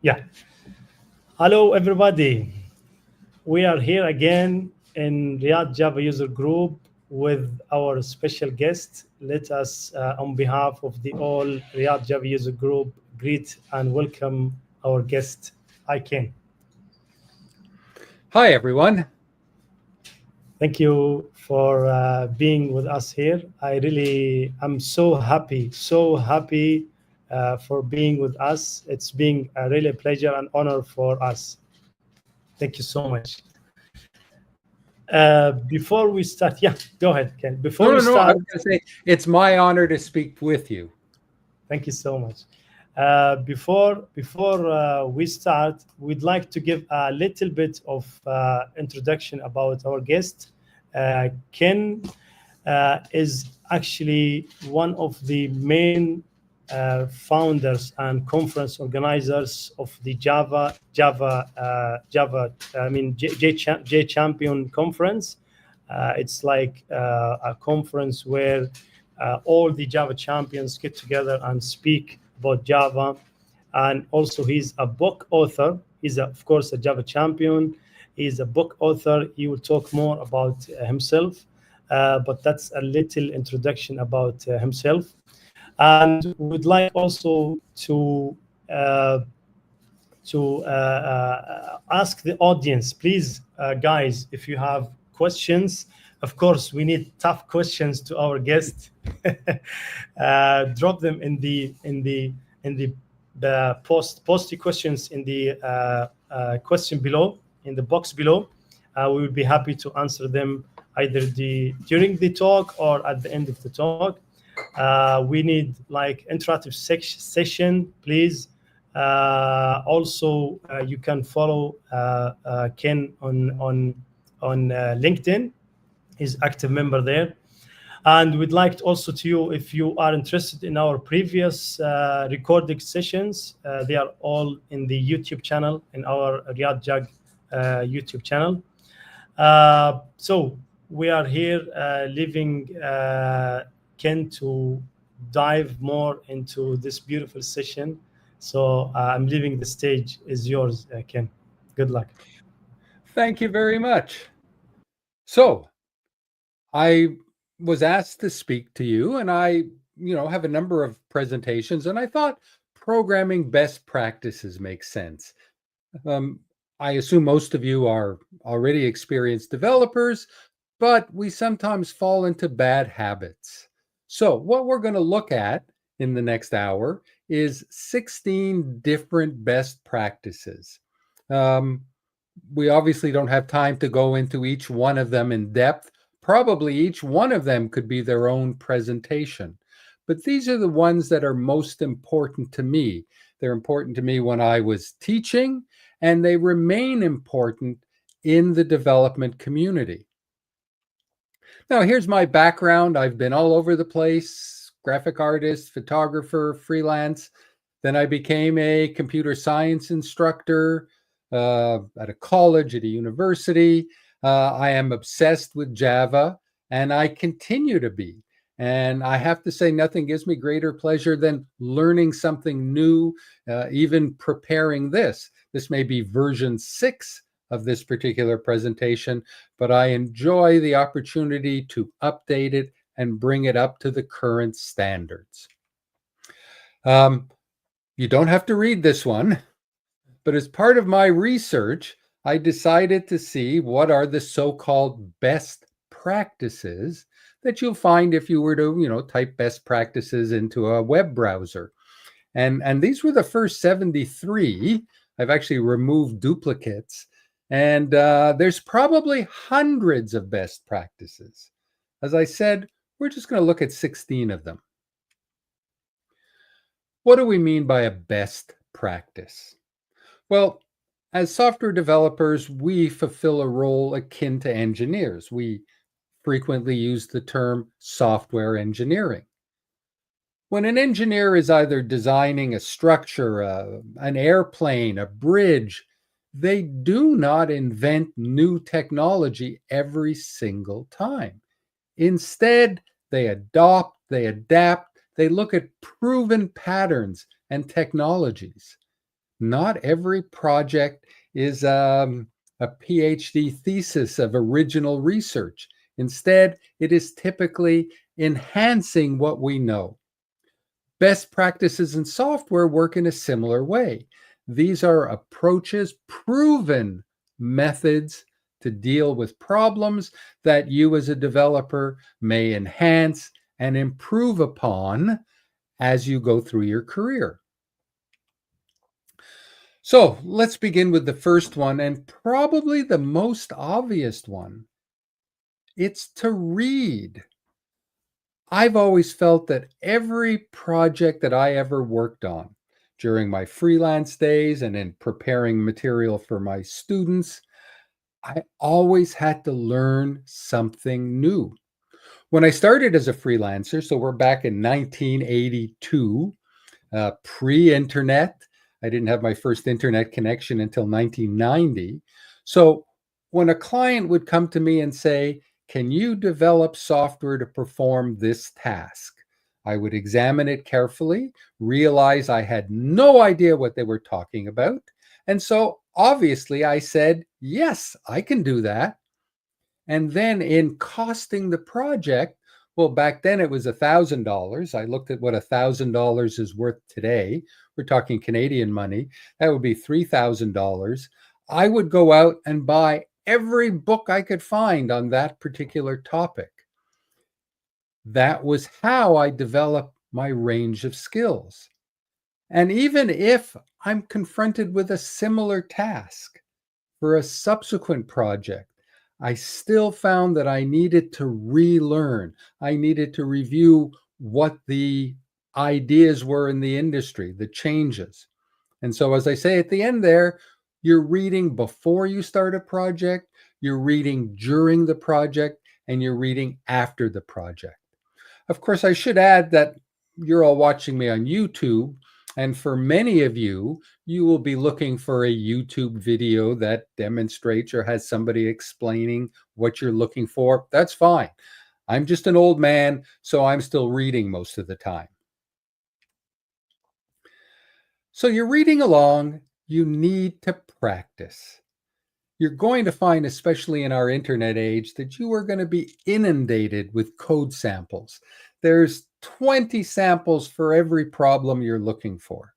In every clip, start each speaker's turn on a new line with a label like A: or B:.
A: Yeah. Hello, everybody. We are here again in Riyadh Java user group with our special guest. Let us, on behalf of the all Riyadh Java user group, greet and welcome our guest. Hi, Ken.
B: Hi, everyone.
A: Thank you for being with us here. I'm so happy for being with us. It's been a really pleasure and honor for us. Thank you so much. Before we start, yeah, go ahead, Ken. Before we
B: No. I
A: start,
B: was going to say it's my honor to speak with you.
A: thank you so much. Before we start, we'd like to give a little bit of introduction about our guest. Ken is actually one of the main founders and conference organizers of the J Champion conference. It's like a conference where all the Java champions get together and speak about Java. And also, he's a book author. He's, of course, a Java champion. He's a book author. He will talk more about himself, but that's a little introduction about himself. And we'd like also uh, to ask the audience, please, guys, if you have questions. Of course, we need tough questions to our guest. Drop them in the post the questions in the question below, in the box below. We will be happy to answer them either during the talk or at the end of the talk. We need like interactive session, please. Also, you can follow Ken on LinkedIn. He's active member there. And we'd like also to you, if you are interested in our previous recording sessions, they are all in the YouTube channel, in our Riyadh Jag YouTube channel. So we are here leaving Ken to dive more into this beautiful session. So I'm leaving the stage is yours, Ken. Good luck.
B: Thank you very much. So, I was asked to speak to you, and I have a number of presentations, and I thought programming best practices make sense. Um, I assume most of you are already experienced developers, but we sometimes fall into bad habits. So, what we're going to look at in the next hour is 16 different best practices. Um, we obviously don't have time to go into each one of them in depth. Probably each one of them could be their own presentation. But these are the ones that are most important to me. They're important to me when I was teaching, and they remain important in the development community. Now, here's my background. I've been all over the place: graphic artist, photographer, freelance. Then I became a computer science instructor at a college, at a university. I am obsessed with Java, and I continue to be. And I have to say, nothing gives me greater pleasure than learning something new, even preparing this. This may be version 6 of this particular presentation, but I enjoy the opportunity to update it and bring it up to the current standards. You don't have to read this one, but as part of my research, I decided to see what are the so-called best practices that you'll find if you were to, type best practices into a web browser. And these were the first 73. I've actually removed duplicates. And there's probably hundreds of best practices. As I said, we're just going to look at 16 of them. What do we mean by a best practice? Well, as software developers, we fulfill a role akin to engineers. We frequently use the term software engineering. When an engineer is either designing a structure, an airplane, a bridge, they do not invent new technology every single time. Instead, they adopt, they adapt, they look at proven patterns and technologies. Not every project is a PhD thesis of original research. Instead, it is typically enhancing what we know. Best practices in software work in a similar way. These are approaches, proven methods to deal with problems that you as a developer may enhance and improve upon as you go through your career. So let's begin with the first one, and probably the most obvious one. It's to read. I've always felt that every project that I ever worked on during my freelance days and in preparing material for my students, I always had to learn something new. When I started as a freelancer, so we're back in 1982, pre-internet. I didn't have my first internet connection until 1990. So when a client would come to me and say, "Can you develop software to perform this task?" I would examine it carefully, realize I had no idea what they were talking about. And so obviously I said, "Yes, I can do that." And then in costing the project, well, back then it was $1,000. I looked at what $1,000 is worth today. We're talking Canadian money. That would be $3,000. I would go out and buy every book I could find on that particular topic. That was how I developed my range of skills. And even if I'm confronted with a similar task for a subsequent project, I still found that I needed to relearn. I needed to review what the ideas were in the industry, the changes. And so, as I say at the end there, you're reading before you start a project, you're reading during the project, and you're reading after the project. Of course, I should add that you're all watching me on YouTube. And for many of you, you will be looking for a YouTube video that demonstrates or has somebody explaining what you're looking for. That's fine. I'm just an old man, so I'm still reading most of the time. So you're reading along, you need to practice. You're going to find, especially in our internet age, that you are going to be inundated with code samples. There's 20 samples for every problem you're looking for.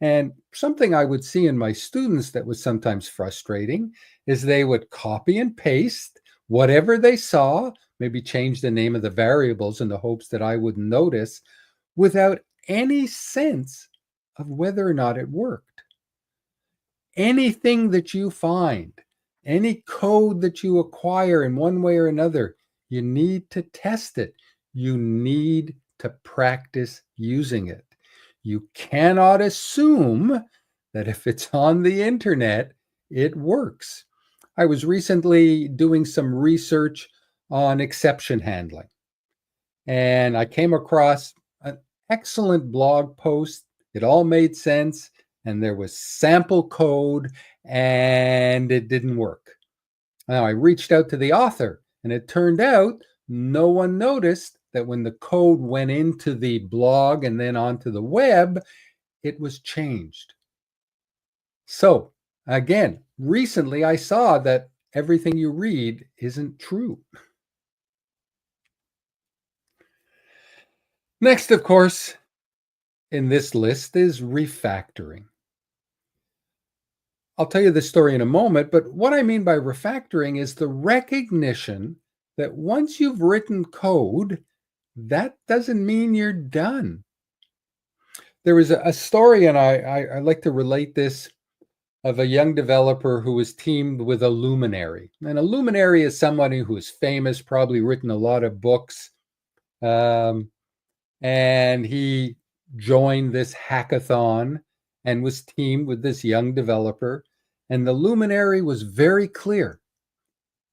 B: And something I would see in my students that was sometimes frustrating is they would copy and paste whatever they saw, maybe change the name of the variables in the hopes that I wouldn't notice, without any sense of whether or not it worked. Anything that you find, any code that you acquire in one way or another, you need to test it. You need to practice using it. You cannot assume that if it's on the internet, it works. I was recently doing some research on exception handling, and I came across an excellent blog post. It all made sense, and there was sample code, and it didn't work. Now, I reached out to the author, and it turned out no one noticed that when the code went into the blog and then onto the web, it was changed. So, again, recently I saw that everything you read isn't true. Next, of course, in this list is refactoring. I'll tell you the story in a moment, but what I mean by refactoring is the recognition that once you've written code, that doesn't mean you're done. There was a story, and I like to relate this, of a young developer who was teamed with a luminary. And a luminary is somebody who is famous, probably written a lot of books. And he joined this hackathon and was teamed with this young developer. And the luminary was very clear.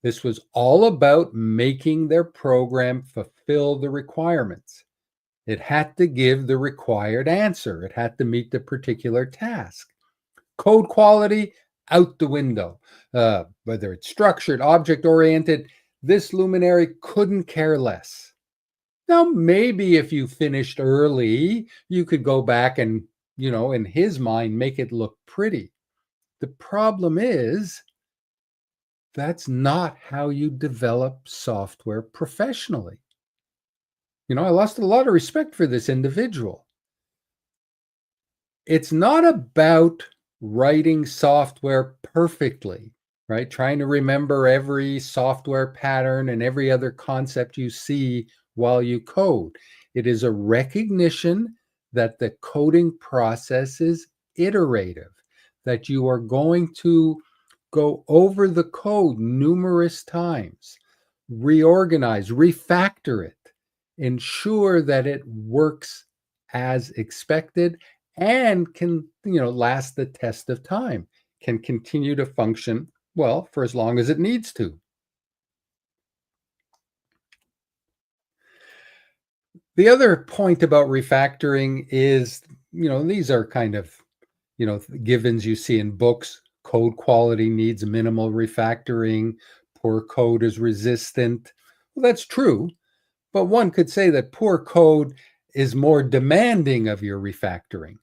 B: This was all about making their program fulfill the requirements. It had to give the required answer. It had to meet the particular task. Code quality, out the window. Whether it's structured, object-oriented, this luminary couldn't care less. Now, maybe if you finished early, you could go back and in his mind, make it look pretty. The problem is that's not how you develop software professionally. I lost a lot of respect for this individual. It's not about writing software perfectly, right? Trying to remember every software pattern and every other concept you see while you code. It is a recognition that the coding process is iterative, that you are going to go over the code numerous times, reorganize, refactor it, ensure that it works as expected and can, last the test of time, can continue to function well for as long as it needs to. The other point about refactoring is, these are kind of, givens you see in books. Code quality needs minimal refactoring. Poor code is resistant. Well, that's true. But one could say that poor code is more demanding of your refactoring.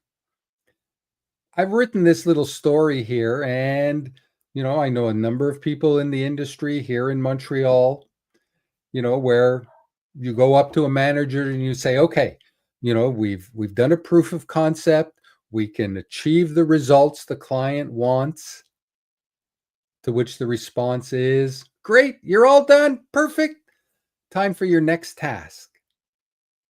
B: I've written this little story here, and I know a number of people in the industry here in Montreal, where you go up to a manager and you say, okay, we've done a proof of concept, we can achieve the results the client wants, to which the response is, great, you're all done, perfect, time for your next task.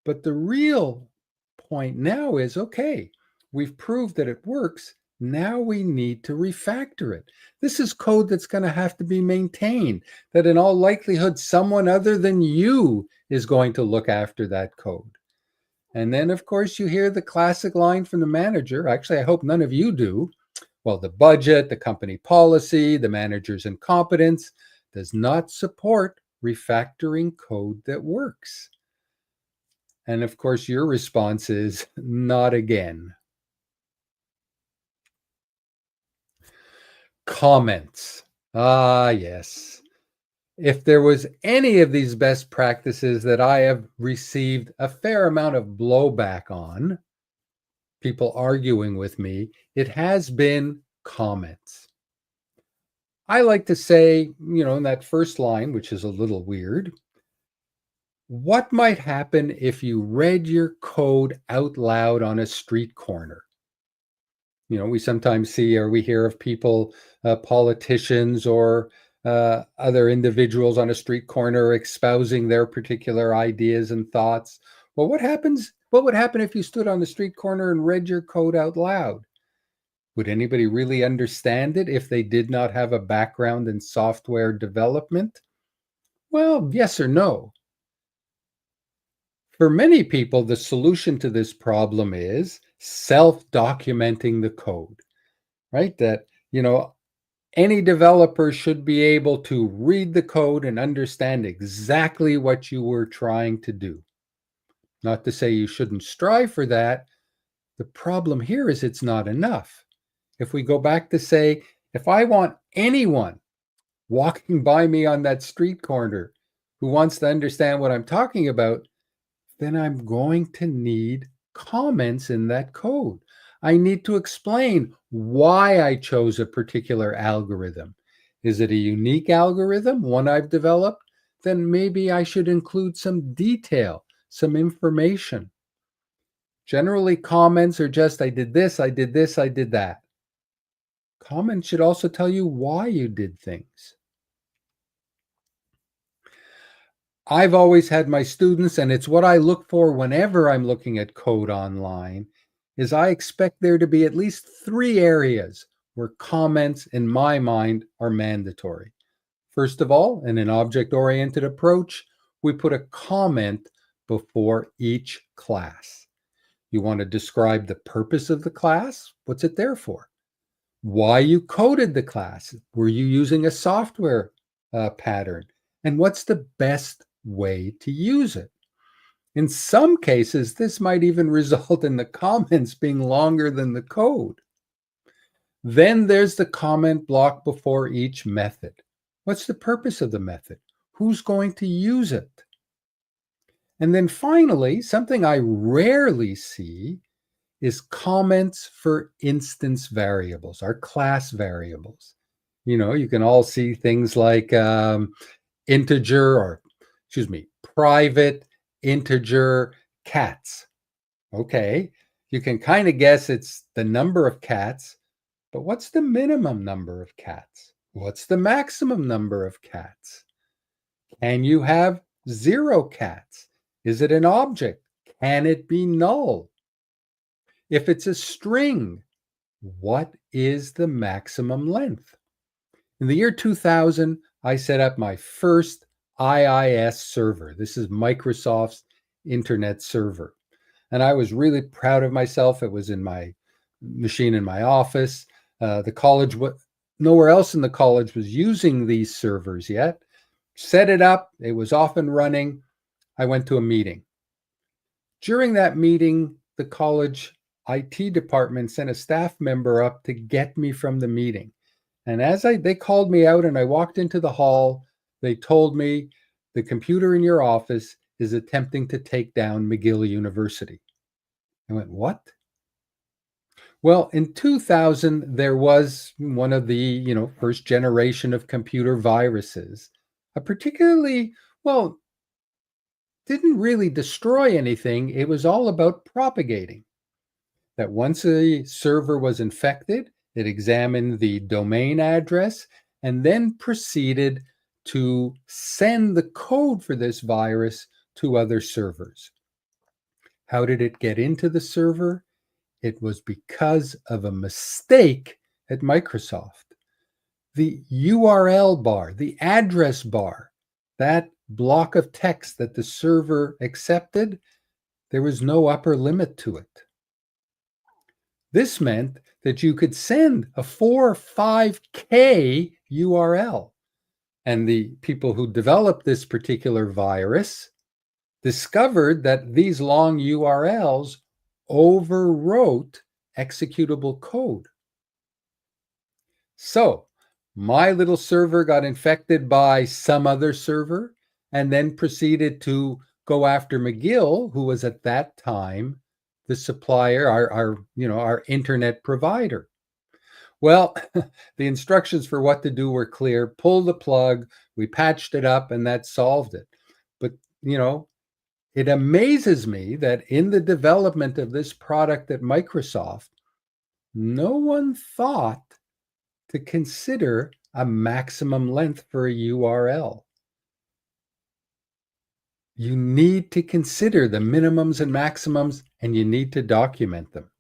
B: But the real point now is, okay, we've proved that it works. Now we need to refactor it. This is code that's going to have to be maintained, that in all likelihood, someone other than you is going to look after that code. And then, of course, you hear the classic line from the manager. Actually, I hope none of you do. Well, the budget, the company policy, the manager's incompetence does not support refactoring code that works. And of course, your response is not again. Comments. Ah, yes. If there was any of these best practices that I have received a fair amount of blowback on, people arguing with me, it has been comments. I like to say, in that first line, which is a little weird, what might happen if you read your code out loud on a street corner? We sometimes see or we hear of people, politicians or other individuals on a street corner espousing their particular ideas and thoughts. Well, what would happen if you stood on the street corner and read your code out loud? Would anybody really understand it if they did not have a background in software development? Well, yes or no. For many people, the solution to this problem is self-documenting the code, right? That, any developer should be able to read the code and understand exactly what you were trying to do. Not to say you shouldn't strive for that. The problem here is it's not enough. If we go back to say, if I want anyone walking by me on that street corner who wants to understand what I'm talking about, then I'm going to need comments in that code. I need to explain why I chose a particular algorithm. Is it a unique algorithm, one I've developed? Then maybe I should include some detail, some information. Generally, comments are just, I did this, I did this, I did that. Comments should also tell you why you did things. I've always had my students, and it's what I look for whenever I'm looking at code online, is I expect there to be at least 3 areas where comments, in my mind, are mandatory. First of all, in an object-oriented approach, we put a comment before each class. You want to describe the purpose of the class. What's it there for? Why you coded the class. Were you using a software pattern? And what's the best way to use it? In some cases, this might even result in the comments being longer than the code. Then there's the comment block before each method. What's the purpose of the method? Who's going to use it? And then finally, something I rarely see is comments for instance variables, our class variables. You can all see things like private integer cats. Okay, you can kind of guess it's the number of cats, but what's the minimum number of cats? What's the maximum number of cats? Can you have 0 cats? Is it an object? Can it be null? If it's a string, what is the maximum length? In the year 2000, I set up my first IIS server. This is Microsoft's internet server. And I was really proud of myself. It was in my machine in my office. The college, nowhere else in the college was using these servers yet. Set it up. It was off and running. I went to a meeting. During that meeting, the college IT department sent a staff member up to get me from the meeting. And as they called me out and I walked into the hall, they told me the computer in your office is attempting to take down McGill University. I went, what? Well, in 2000, there was one of the, first generation of computer viruses, a particularly, didn't really destroy anything. It was all about propagating. That once a server was infected, it examined the domain address and then proceeded to send the code for this virus to other servers. How did it get into the server? It was because of a mistake at Microsoft. The URL bar, the address bar, that block of text that the server accepted, there was no upper limit to it. This meant that you could send a 4 or 5K URL. And the people who developed this particular virus discovered that these long URLs overwrote executable code. So my little server got infected by some other server and then proceeded to go after McGill, who was at that time the supplier, our internet provider. Well, the instructions for what to do were clear. Pull the plug, we patched it up, and that solved it. But, it amazes me that in the development of this product at Microsoft, no one thought to consider a maximum length for a URL. You need to consider the minimums and maximums, and you need to document them.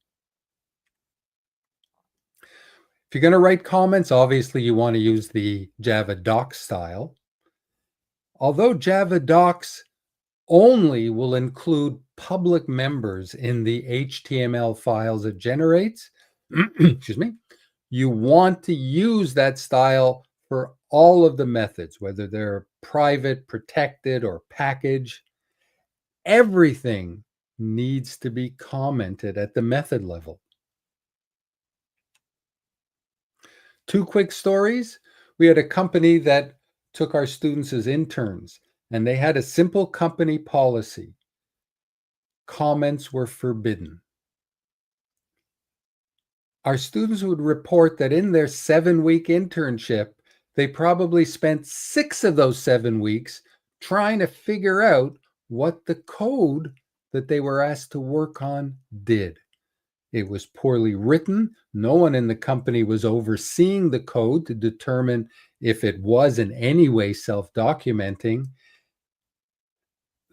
B: If you're going to write comments, obviously you want to use the Java docs style. Although Java docs only will include public members in the HTML files it generates, you want to use that style for all of the methods, whether they're private, protected, or package. Everything needs to be commented at the method level. 2 quick stories. We had a company that took our students as interns, and they had a simple company policy. Comments were forbidden. Our students would report that in their 7-week internship, they probably spent 6 of those 7 weeks trying to figure out what the code that they were asked to work on did. It was poorly written. No one in the company was overseeing the code to determine if it was in any way self-documenting.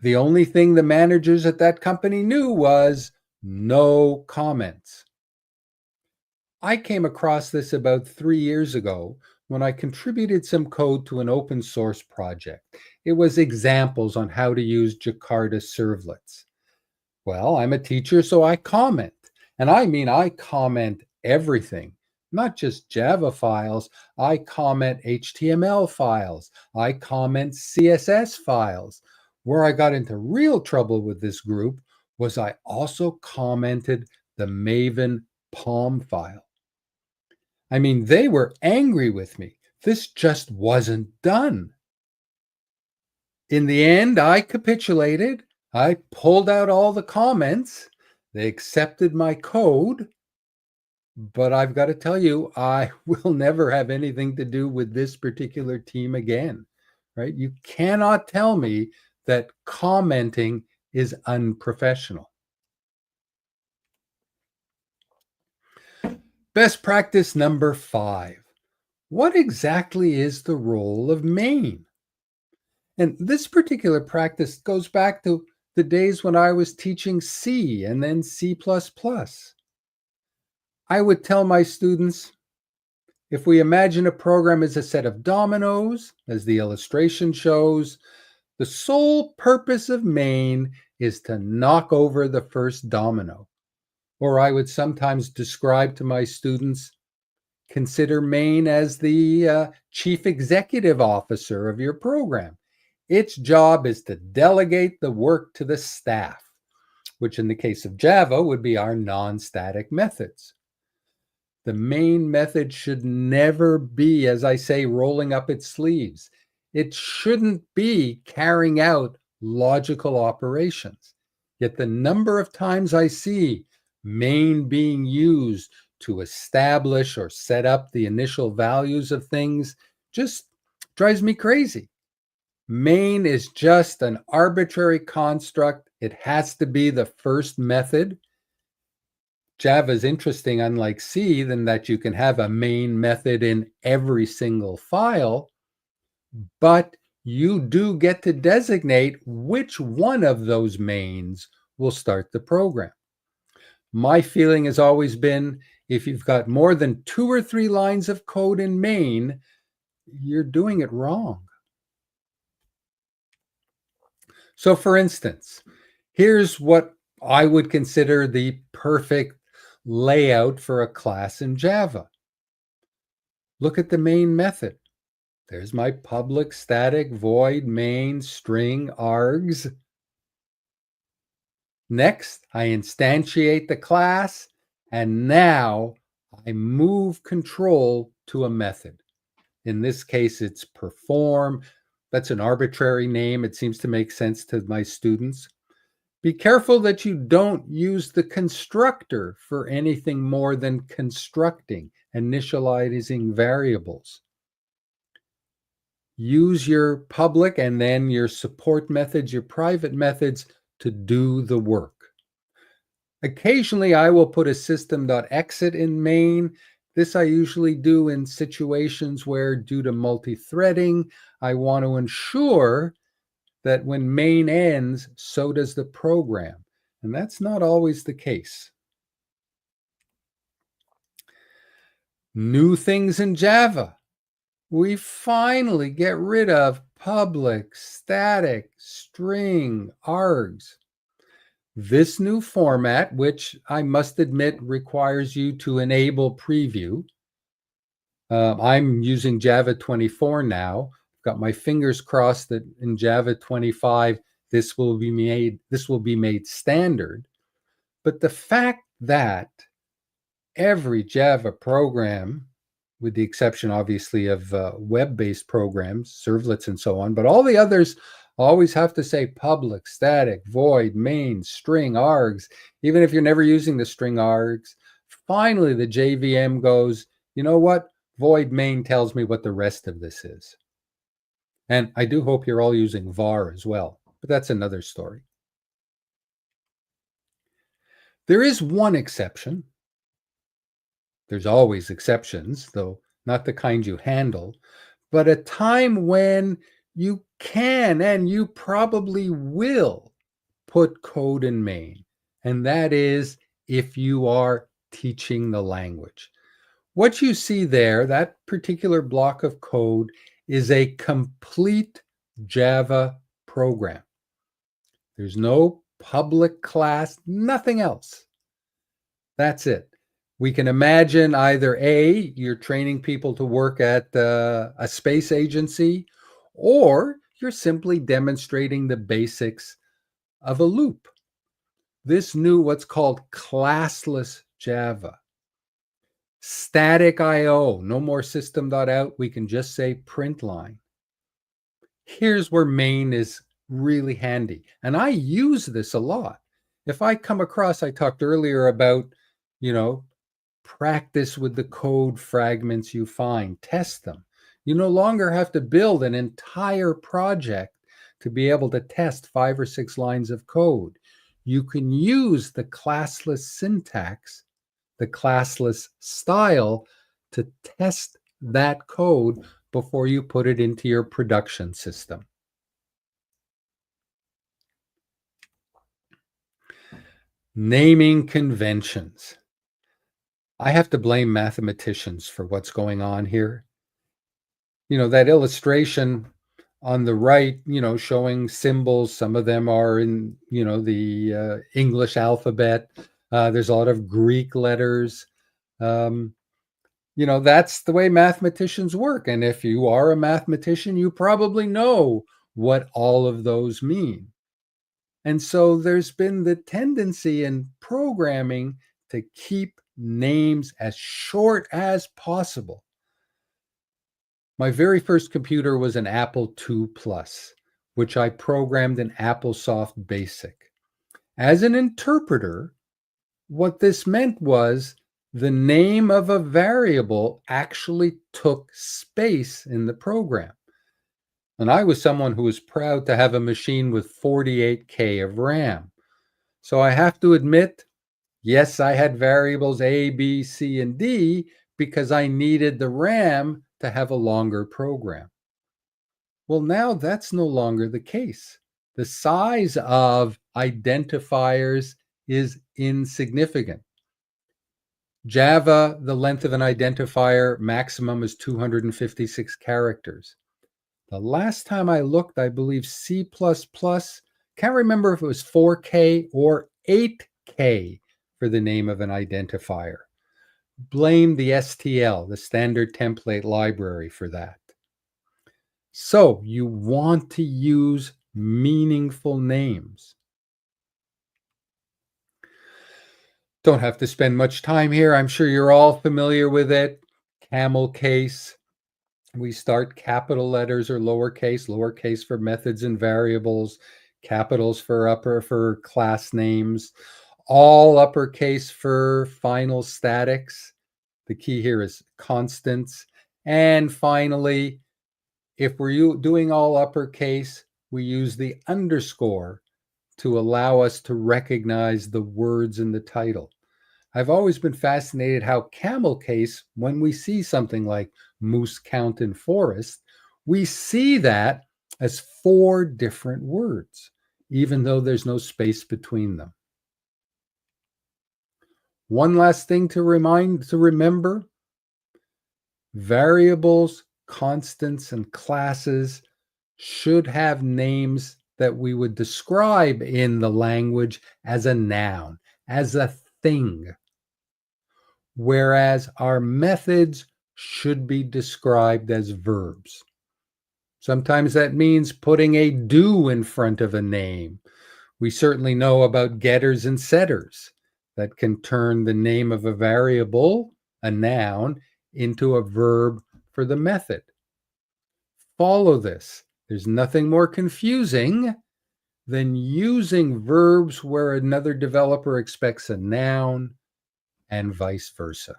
B: The only thing the managers at that company knew was no comments. I came across this about 3 years ago when I contributed some code to an open source project. It was examples on how to use Jakarta servlets. Well, I'm a teacher, so I comment. And I comment everything, not just Java files. I comment HTML files. I comment CSS files. Where I got into real trouble with this group was I also commented the Maven POM file. They were angry with me. This just wasn't done. In the end, I capitulated. I pulled out all the comments. They accepted my code, but I've got to tell you, I will never have anything to do with this particular team again, right? You cannot tell me that commenting is unprofessional. Best practice number 5. What exactly is the role of main? And this particular practice goes back to the days when I was teaching C and then C++. I would tell my students, if we imagine a program as a set of dominoes, as the illustration shows, the sole purpose of main is to knock over the first domino. Or I would sometimes describe to my students, consider main as the chief executive officer of your program. Its job is to delegate the work to the staff, which in the case of Java would be our non-static methods. The main method should never be, as I say, rolling up its sleeves. It shouldn't be carrying out logical operations. Yet the number of times I see main being used to establish or set up the initial values of things just drives me crazy. Main is just an arbitrary construct. It has to be the first method. Java is interesting, unlike C, in that you can have a main method in every single file, but you do get to designate which one of those mains will start the program. My feeling has always been, if you've got more than 2 or 3 lines of code in main, you're doing it wrong. So for instance, here's what I would consider the perfect layout for a class in Java. Look at the main method. There's my public static void main string args. Next, I instantiate the class, and now I move control to a method. In this case, it's perform. That's an arbitrary name. It seems to make sense to my students. Be careful that you don't use the constructor for anything more than constructing, initializing variables. Use your public and then your support methods, your private methods to do the work. Occasionally, I will put a system.exit in main. This I usually do in situations where, due to multi-threading, I want to ensure that when main ends, so does the program. And that's not always the case. New things in Java. We finally get rid of public, static, string, args. This new format, which I must admit requires you to enable preview. I'm using Java 24 now. I've got my fingers crossed that in Java 25, this will be made standard. But the fact that every Java program, with the exception, obviously, of web-based programs, servlets and so on, but all the others always have to say public, static, void, main, string, args. Even if you're never using the string args, finally the JVM goes, you know what? Void main tells me what the rest of this is. And I do hope you're all using var as well, but that's another story. There is one exception. There's always exceptions, though not the kind you handle, but a time when you can and you probably will put code in main, and that is if you are teaching the language. What you see there, that particular block of code, is a complete Java program. There's no public class, nothing else. That's it. We can imagine either A, you're training people to work at a space agency, or you're simply demonstrating the basics of a loop. This new what's called classless Java. Static I/O, no more system.out. We can just say print line. Here's where main is really handy. And I use this a lot. If I come across, I talked earlier about, practice with the code fragments you find, test them. You no longer have to build an entire project to be able to test 5 or 6 lines of code. You can use the classless syntax, the classless style to test that code before you put it into your production system. Naming conventions. I have to blame mathematicians for what's going on here. That illustration on the right, showing symbols, some of them are in, the English alphabet. There's a lot of Greek letters. That's the way mathematicians work. And if you are a mathematician, you probably know what all of those mean. And so there's been the tendency in programming to keep names as short as possible. My very first computer was an Apple II Plus, which I programmed in AppleSoft Basic. As an interpreter, what this meant was the name of a variable actually took space in the program. And I was someone who was proud to have a machine with 48K of RAM. So I have to admit, yes, I had variables A, B, C, and D because I needed the RAM to have a longer program. Well, now that's no longer the case. The size of identifiers is insignificant. Java, the length of an identifier maximum is 256 characters. The last time I looked, I believe C++, can't remember if it was 4K or 8K for the name of an identifier. Blame the STL, the standard template library, for that. So you want to use meaningful names. Don't have to spend much time here. I'm sure you're all familiar with it. Camel case. We start capital letters or lowercase for methods and variables, capitals for class names, all uppercase for final statics. The key here is constants. And finally, if we're doing all uppercase, we use the underscore to allow us to recognize the words in the title. I've always been fascinated how camel case, when we see something like moose count in forest, we see that as 4 different words, even though there's no space between them. One last thing to remember, variables, constants, and classes should have names that we would describe in the language as a noun, as a thing. Whereas our methods should be described as verbs. Sometimes that means putting a do in front of a name. We certainly know about getters and setters that can turn the name of a variable, a noun, into a verb for the method. Follow this. There's nothing more confusing than using verbs where another developer expects a noun, and vice versa.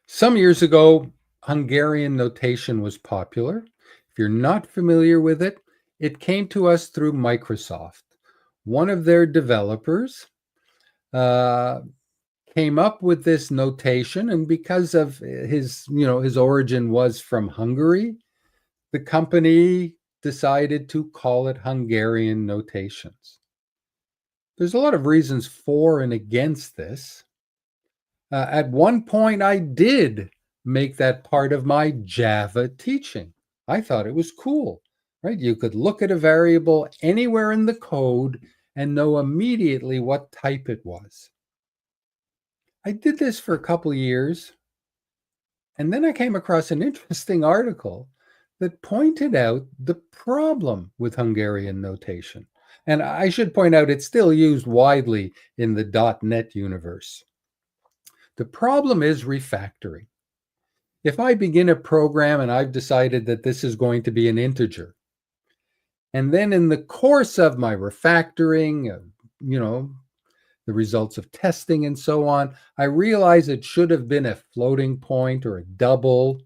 B: Some years ago, Hungarian notation was popular. If you're not familiar with it, it came to us through Microsoft. One of their developers came up with this notation, and because of his origin was from Hungary, the company decided to call it Hungarian notations. There's a lot of reasons for and against this. At one point, I did make that part of my Java teaching. I thought it was cool, right? You could look at a variable anywhere in the code and know immediately what type it was. I did this for a couple of years, and then I came across an interesting article that pointed out the problem with Hungarian notation. And I should point out it's still used widely in the .NET universe. The problem is refactoring. If I begin a program and I've decided that this is going to be an integer, And then in the course of my refactoring, the results of testing and so on, I realized it should have been a floating point or a double.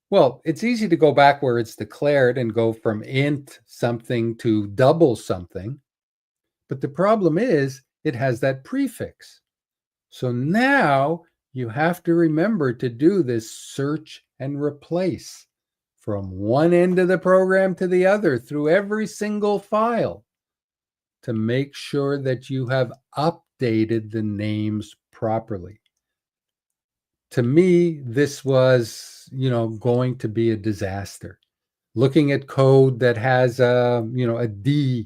B: Well, it's easy to go back where it's declared and go from int something to double something. But the problem is it has that prefix. So now you have to remember to do this search and replace from one end of the program to the other through every single file to make sure that you have updated the names properly. To me, this was, going to be a disaster. Looking at code that has a D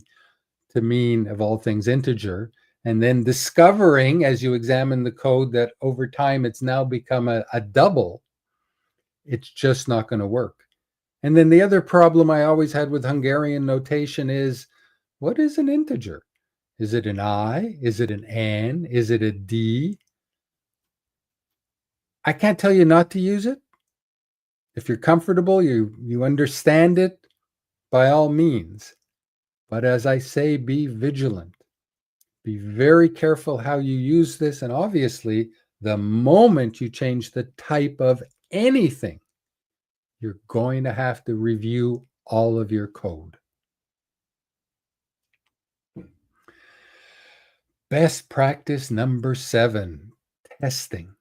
B: to mean, of all things, integer, and then discovering as you examine the code that over time it's now become a double, it's just not going to work. And then the other problem I always had with Hungarian notation is, what is an integer? Is it an I? Is it an N? Is it a D? I can't tell you not to use it. If you're comfortable, you understand it, by all means. But as I say, be vigilant. Be very careful how you use this. And obviously, the moment you change the type of anything, you're going to have to review all of your code. Best practice number 7, testing.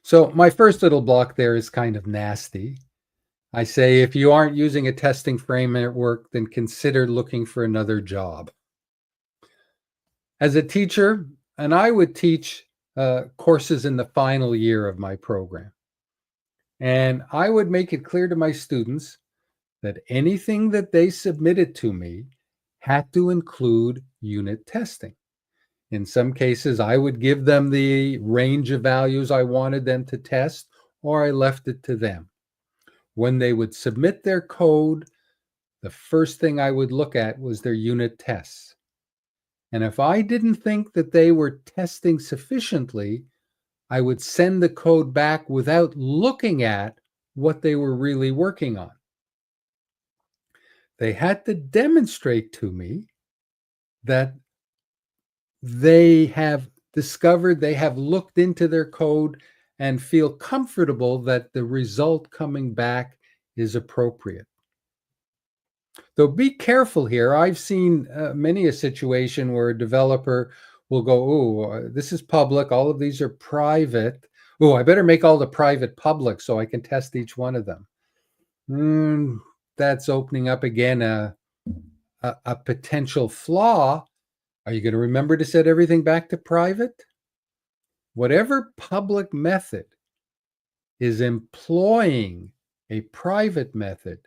B: So my first little block there is kind of nasty. I say, if you aren't using a testing framework, then consider looking for another job. As a teacher, and I would teach courses in the final year of my program, and I would make it clear to my students that anything that they submitted to me had to include unit testing. In some cases, I would give them the range of values I wanted them to test, or I left it to them. When they would submit their code, the first thing I would look at was their unit tests. And if I didn't think that they were testing sufficiently, I would send the code back without looking at what they were really working on. They had to demonstrate to me that they have discovered, they have looked into their code and feel comfortable that the result coming back is appropriate. Though be careful here. I've seen many a situation where a developer will go, oh, this is public. All of these are private. Oh, I better make all the private public so I can test each one of them. That's opening up again a potential flaw. Are you going to remember to set everything back to private? Whatever public method is employing a private method,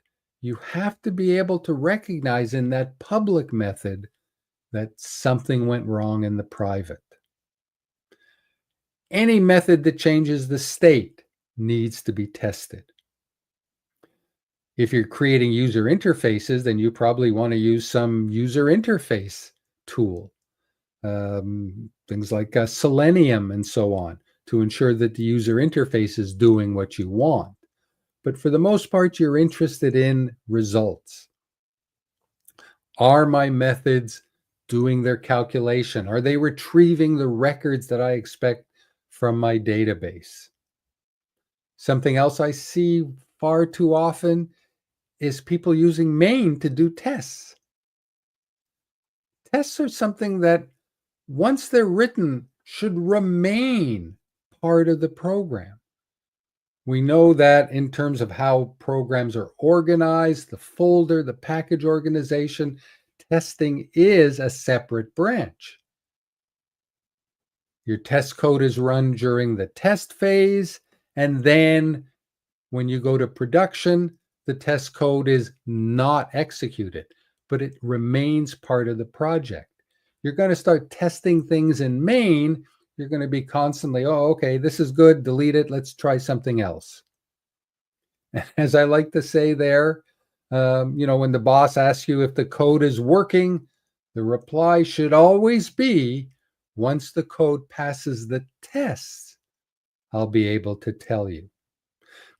B: you have to be able to recognize in that public method that something went wrong in the private. Any method that changes the state needs to be tested. If you're creating user interfaces, then you probably want to use some user interface tool, things like Selenium and so on, to ensure that the user interface is doing what you want. But for the most part, you're interested in results. Are my methods doing their calculation? Are they retrieving the records that I expect from my database? Something else I see far too often is people using main to do tests. Tests are something that, once they're written, should remain part of the program. We know that in terms of how programs are organized, the folder, the package organization, testing is a separate branch. Your test code is run during the test phase, and then when you go to production, the test code is not executed, but it remains part of the project. You're going to start testing things in main. You're going to be constantly, oh, okay, this is good, delete it, let's try something else. As I like to say there, when the boss asks you if the code is working, the reply should always be, once the code passes the tests, I'll be able to tell you.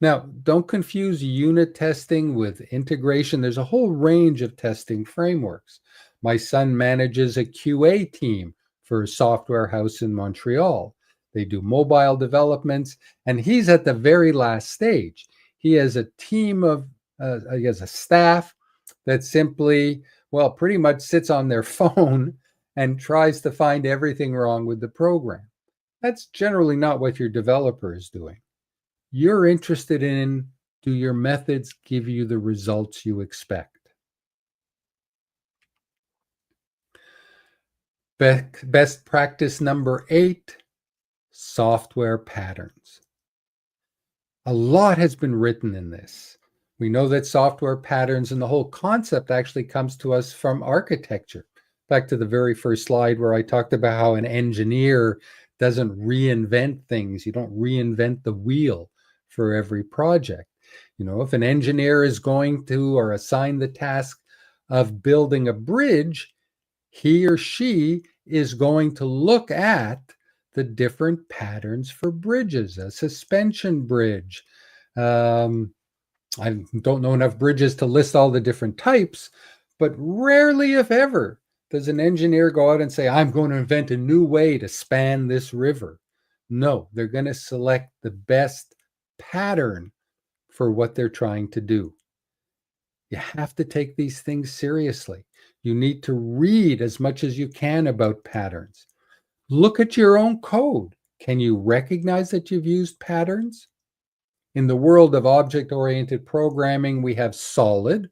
B: Now, don't confuse unit testing with integration. There's a whole range of testing frameworks. My son manages a QA team for a software house in Montreal. They do mobile developments, and he's at the very last stage. He has a team of, he has a staff that simply, well, pretty much sits on their phone and tries to find everything wrong with the program. That's generally not what your developer is doing. You're interested in, do your methods give you the results you expect? Best practice number 8, software patterns. A lot has been written in this. We know that software patterns and the whole concept actually comes to us from architecture. Back to the very first slide where I talked about how an engineer doesn't reinvent things. You don't reinvent the wheel for every project. If an engineer is going to or assigned the task of building a bridge, he or she is going to look at the different patterns for bridges, a suspension bridge. I don't know enough bridges to list all the different types, but rarely, if ever, does an engineer go out and say, I'm going to invent a new way to span this river. No, they're going to select the best pattern for what they're trying to do. You have to take these things seriously. You need to read as much as you can about patterns. Look at your own code. Can you recognize that you've used patterns? In the world of object-oriented programming, we have SOLID,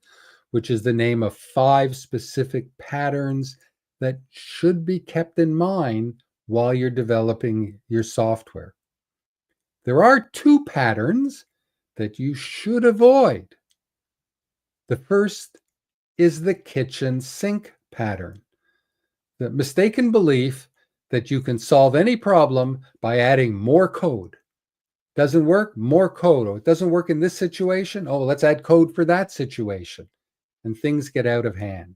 B: which is the name of 5 specific patterns that should be kept in mind while you're developing your software. There are 2 patterns that you should avoid. The first is the kitchen sink pattern, the mistaken belief that you can solve any problem by adding more code. Doesn't work, more code. Oh, it doesn't work in this situation. Oh, let's add code for that situation. And things get out of hand.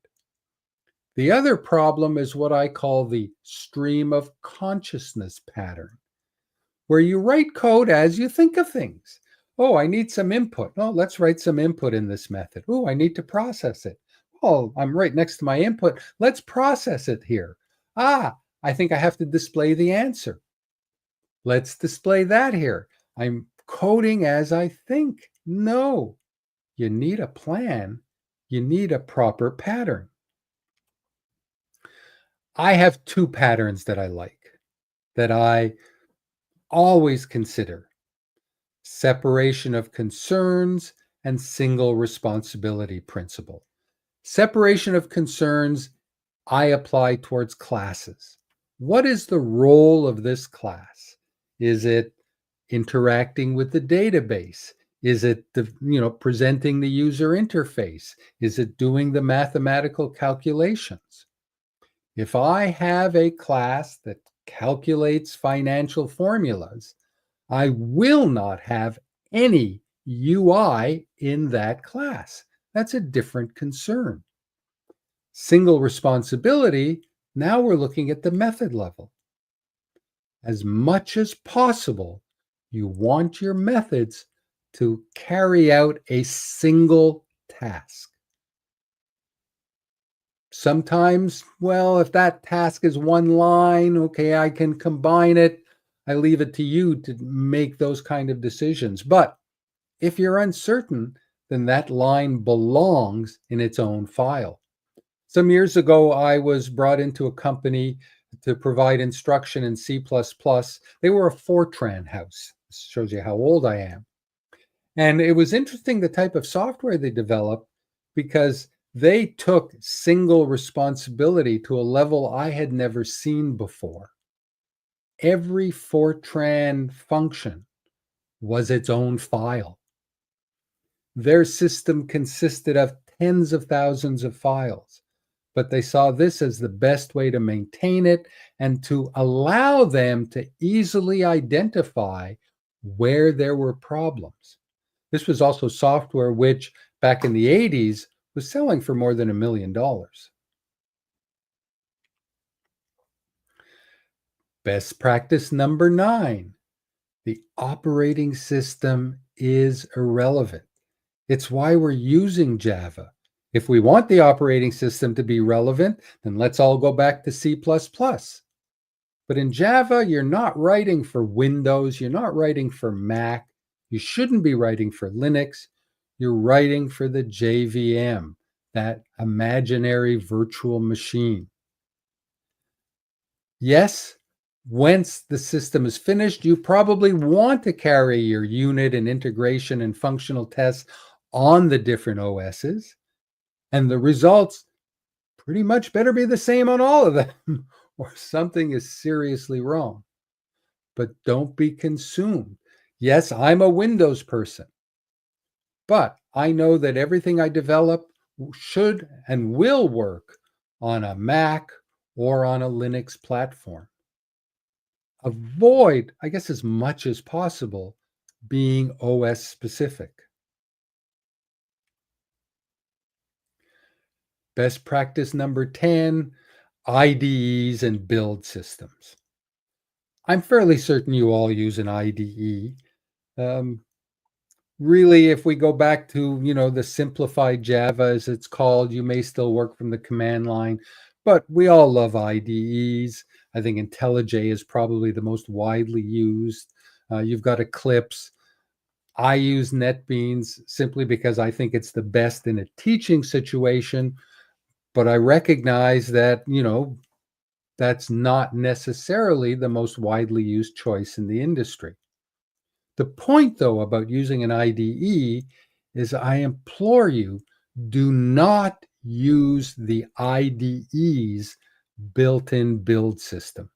B: The other problem is what I call the stream of consciousness pattern, where you write code as you think of things. Oh, I need some input. Oh, let's write some input in this method. Oh, I need to process it. Oh, I'm right next to my input. Let's process it here. Ah, I think I have to display the answer. Let's display that here. I'm coding as I think. No, you need a plan. You need a proper pattern. I have 2 patterns that I like, that I always consider: separation of concerns and single responsibility principle. Separation of concerns I apply towards classes. What is the role of this class? Is it interacting with the database? Is it presenting the user interface? Is it doing the mathematical calculations? If I have a class that calculates financial formulas, I will not have any UI in that class. That's a different concern. Single responsibility, now we're looking at the method level. As much as possible, you want your methods to carry out a single task. Sometimes, well, if that task is one line, okay, I can combine it. I leave it to you to make those kind of decisions. But if you're uncertain, then that line belongs in its own file. Some years ago, I was brought into a company to provide instruction in C++. They were a Fortran house. This shows you how old I am. And it was interesting the type of software they developed, because they took single responsibility to a level I had never seen before. Every Fortran function was its own file. Their system consisted of tens of thousands of files, but they saw this as the best way to maintain it and to allow them to easily identify where there were problems. This was also software which, back in the 80s, was selling for more than $1 million. Best practice number 9, The operating system is irrelevant. It's why we're using Java. If we want the operating system to be relevant, then let's all go back to C++. But in Java, you're not writing for Windows, you're not writing for Mac, you shouldn't be writing for Linux, you're writing for the JVM, that imaginary virtual machine. Yes, once the system is finished, you probably want to carry your unit and integration and functional tests on the different OSs, and the results pretty much better be the same on all of them, or something is seriously wrong. But don't be consumed. Yes, I'm a Windows person, but I know that everything I develop should and will work on a Mac or on a Linux platform. Avoid, I guess, as much as possible, being OS specific. Best practice number 10, IDEs and build systems. I'm fairly certain you all use an IDE. Really, if we go back to, the simplified Java, as it's called, you may still work from the command line, but we all love IDEs. I think IntelliJ is probably the most widely used. You've got Eclipse. I use NetBeans simply because I think it's the best in a teaching situation, but I recognize that, that's not necessarily the most widely used choice in the industry. The point, though, about using an IDE is I implore you, do not use the IDE's built-in build system.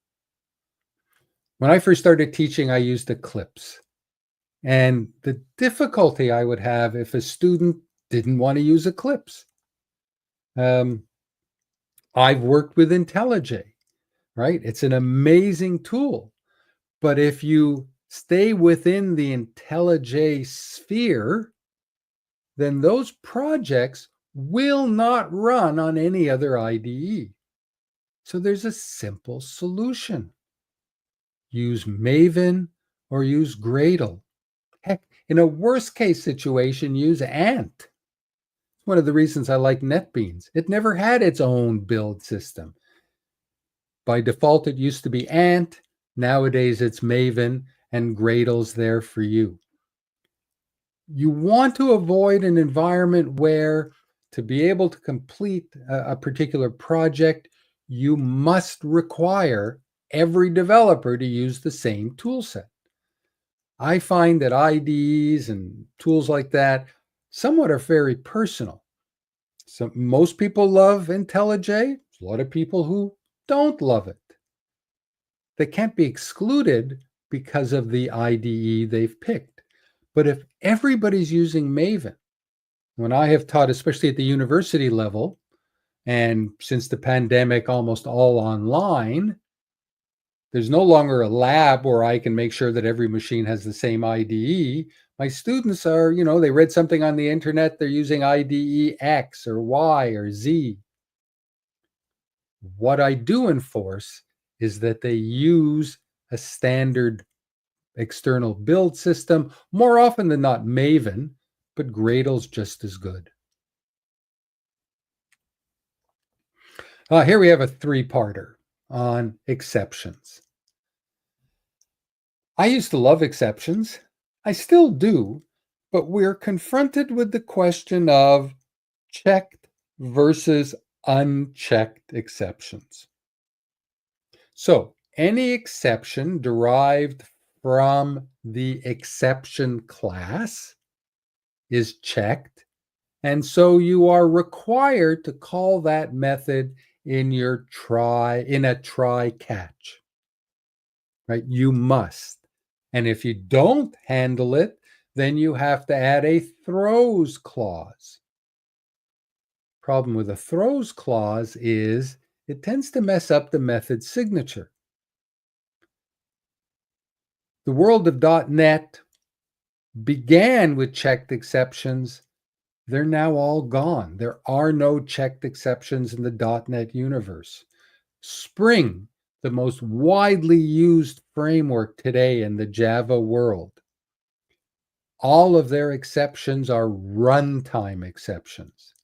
B: When I first started teaching, I used Eclipse. And the difficulty I would have if a student didn't want to use Eclipse. I've worked with IntelliJ, right? It's an amazing tool. But if you stay within the IntelliJ sphere, then those projects will not run on any other IDE. So there's a simple solution. Use Maven or use Gradle. Heck, in a worst case situation, use Ant. One of the reasons I like NetBeans. It never had its own build system. By default, it used to be Ant. Nowadays, it's Maven, and Gradle's there for you. You want to avoid an environment where, to be able to complete a particular project, you must require every developer to use the same tool set. I find that IDEs and tools like that somewhat are very personal. So most people love IntelliJ. There's a lot of people who don't love it. They can't be excluded because of the IDE they've picked. But if everybody's using Maven, when I have taught, especially at the university level, and since the pandemic, almost all online, there's no longer a lab where I can make sure that every machine has the same IDE. My students are, they read something on the internet, they're using IDE X or Y or Z. What I do enforce is that they use a standard external build system, more often than not Maven, but Gradle's just as good. Here we have a three-parter on exceptions. I used to love exceptions. I still do, but we're confronted with the question of checked versus unchecked exceptions. So any exception derived from the exception class is checked, and so you are required to call that method in a try catch. Right? You must. And if you don't handle it, then you have to add a throws clause. Problem with a throws clause is it tends to mess up the method signature. The world of .NET began with checked exceptions. They're now all gone. There are no checked exceptions in the .NET universe. Spring, the most widely used framework today in the Java world. All of their exceptions are runtime exceptions.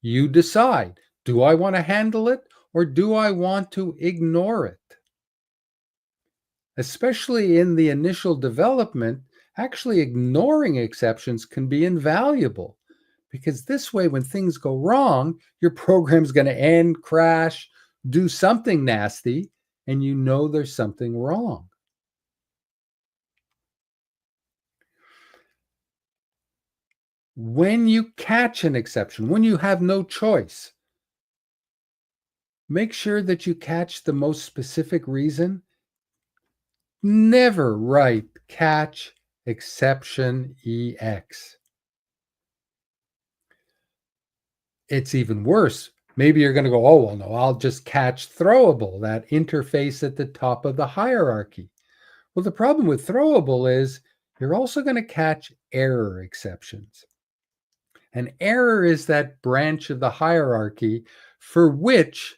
B: You decide, do I want to handle it or do I want to ignore it? Especially in the initial development, actually ignoring exceptions can be invaluable, because this way, when things go wrong, your program's going to end, crash, do something nasty, and you know there's something wrong. When you catch an exception, when you have no choice, make sure that you catch the most specific reason. Never write catch exception EX. It's even worse. Maybe you're going to go, oh, well, no, I'll just catch throwable, that interface at the top of the hierarchy. Well, the problem with throwable is you're also going to catch error exceptions. An error is that branch of the hierarchy for which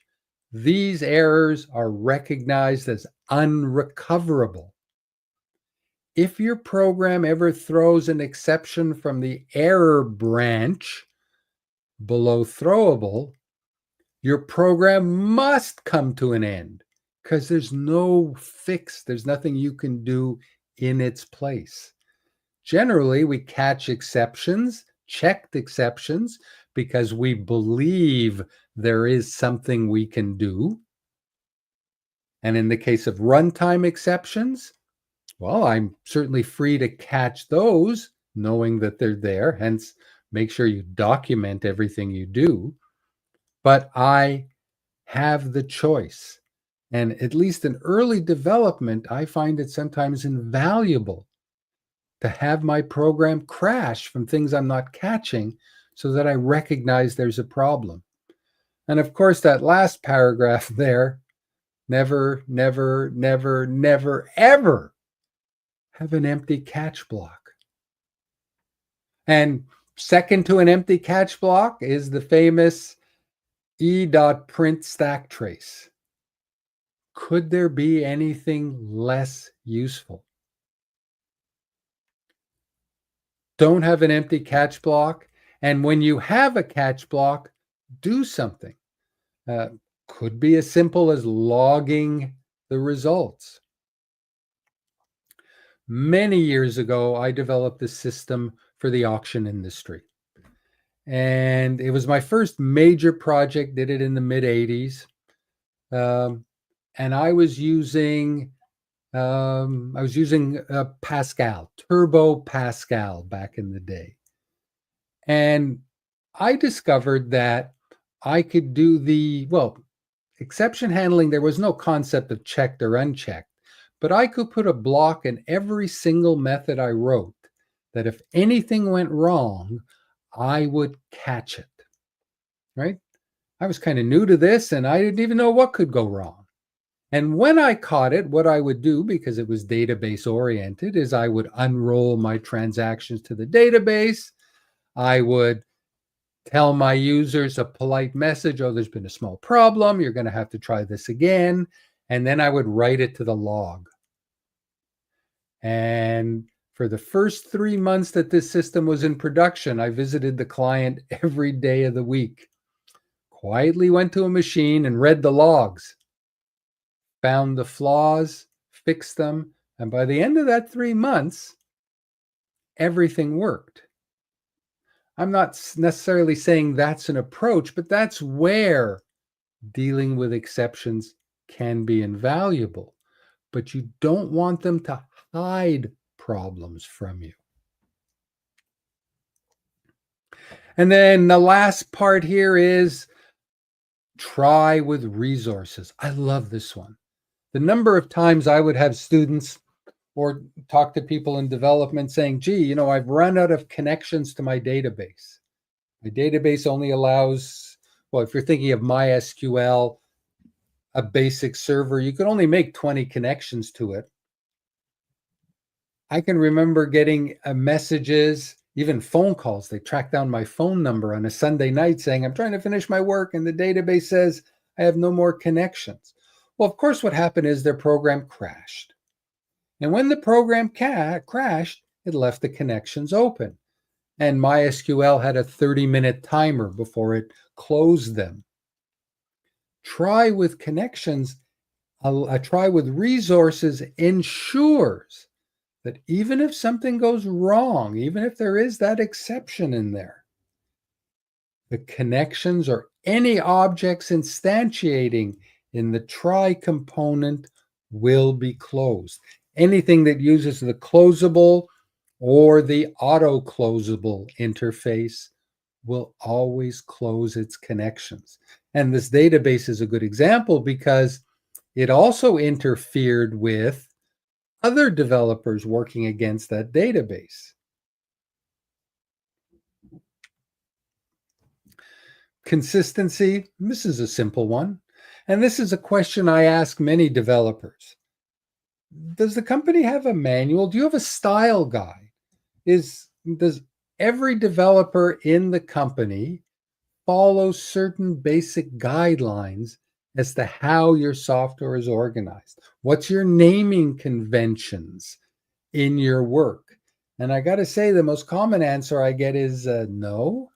B: these errors are recognized as unrecoverable. If your program ever throws an exception from the error branch below throwable, your program must come to an end, because there's no fix, there's nothing you can do in its place. Generally, we catch exceptions, checked exceptions, because we believe there is something we can do. And in the case of runtime exceptions, well, I'm certainly free to catch those, knowing that they're there, hence make sure you document everything you do. But I have the choice. And at least in early development, I find it sometimes invaluable to have my program crash from things I'm not catching, so that I recognize there's a problem. And of course, that last paragraph there, never, never, never, never, ever have an empty catch block. And second to an empty catch block is the famous e.print stack trace. Could there be anything less useful? Don't have an empty catch block. And when you have a catch block, do something. Could be as simple as logging the results. Many years ago, I developed a system for the auction industry. And it was my first major project, did it in the mid-80s. And I was using Pascal, Turbo Pascal back in the day. And I discovered that I could do exception handling. There was no concept of checked or unchecked, but I could put a block in every single method I wrote that if anything went wrong, I would catch it, right? I was kind of new to this, and I didn't even know what could go wrong. And when I caught it, what I would do, because it was database oriented, is I would unroll my transactions to the database. I would tell my users a polite message, oh, there's been a small problem, you're going to have to try this again. And then I would write it to the log. And for the first 3 months that this system was in production, I visited the client every day of the week, quietly went to a machine and read the logs, found the flaws, fixed them. And by the end of that 3 months, everything worked. I'm not necessarily saying that's an approach, but that's where dealing with exceptions can be invaluable. But you don't want them to hide problems from you. And then the last part here is try with resources. I love this one. The number of times I would have students or talk to people in development saying, gee, I've run out of connections to my database. My database only allows, if you're thinking of MySQL, a basic server, you can only make 20 connections to it. I can remember getting messages, even phone calls. They tracked down my phone number on a Sunday night saying, I'm trying to finish my work, and the database says I have no more connections. Well, of course, what happened is their program crashed. And when the program crashed, it left the connections open. And MySQL had a 30-minute timer before it closed them. Try with connections, a try with resources ensures that even if something goes wrong, even if there is that exception in there, the connections or any objects instantiating in the try component will be closed. Anything that uses the closable or the auto-closable interface will always close its connections. And this database is a good example because it also interfered with other developers working against that database. Consistency, this is a simple one. And this is a question I ask many developers. Does the company have a manual? Do you have a style guide? Does every developer in the company follow certain basic guidelines as to how your software is organized? What's your naming conventions in your work? And I got to say, the most common answer I get is no.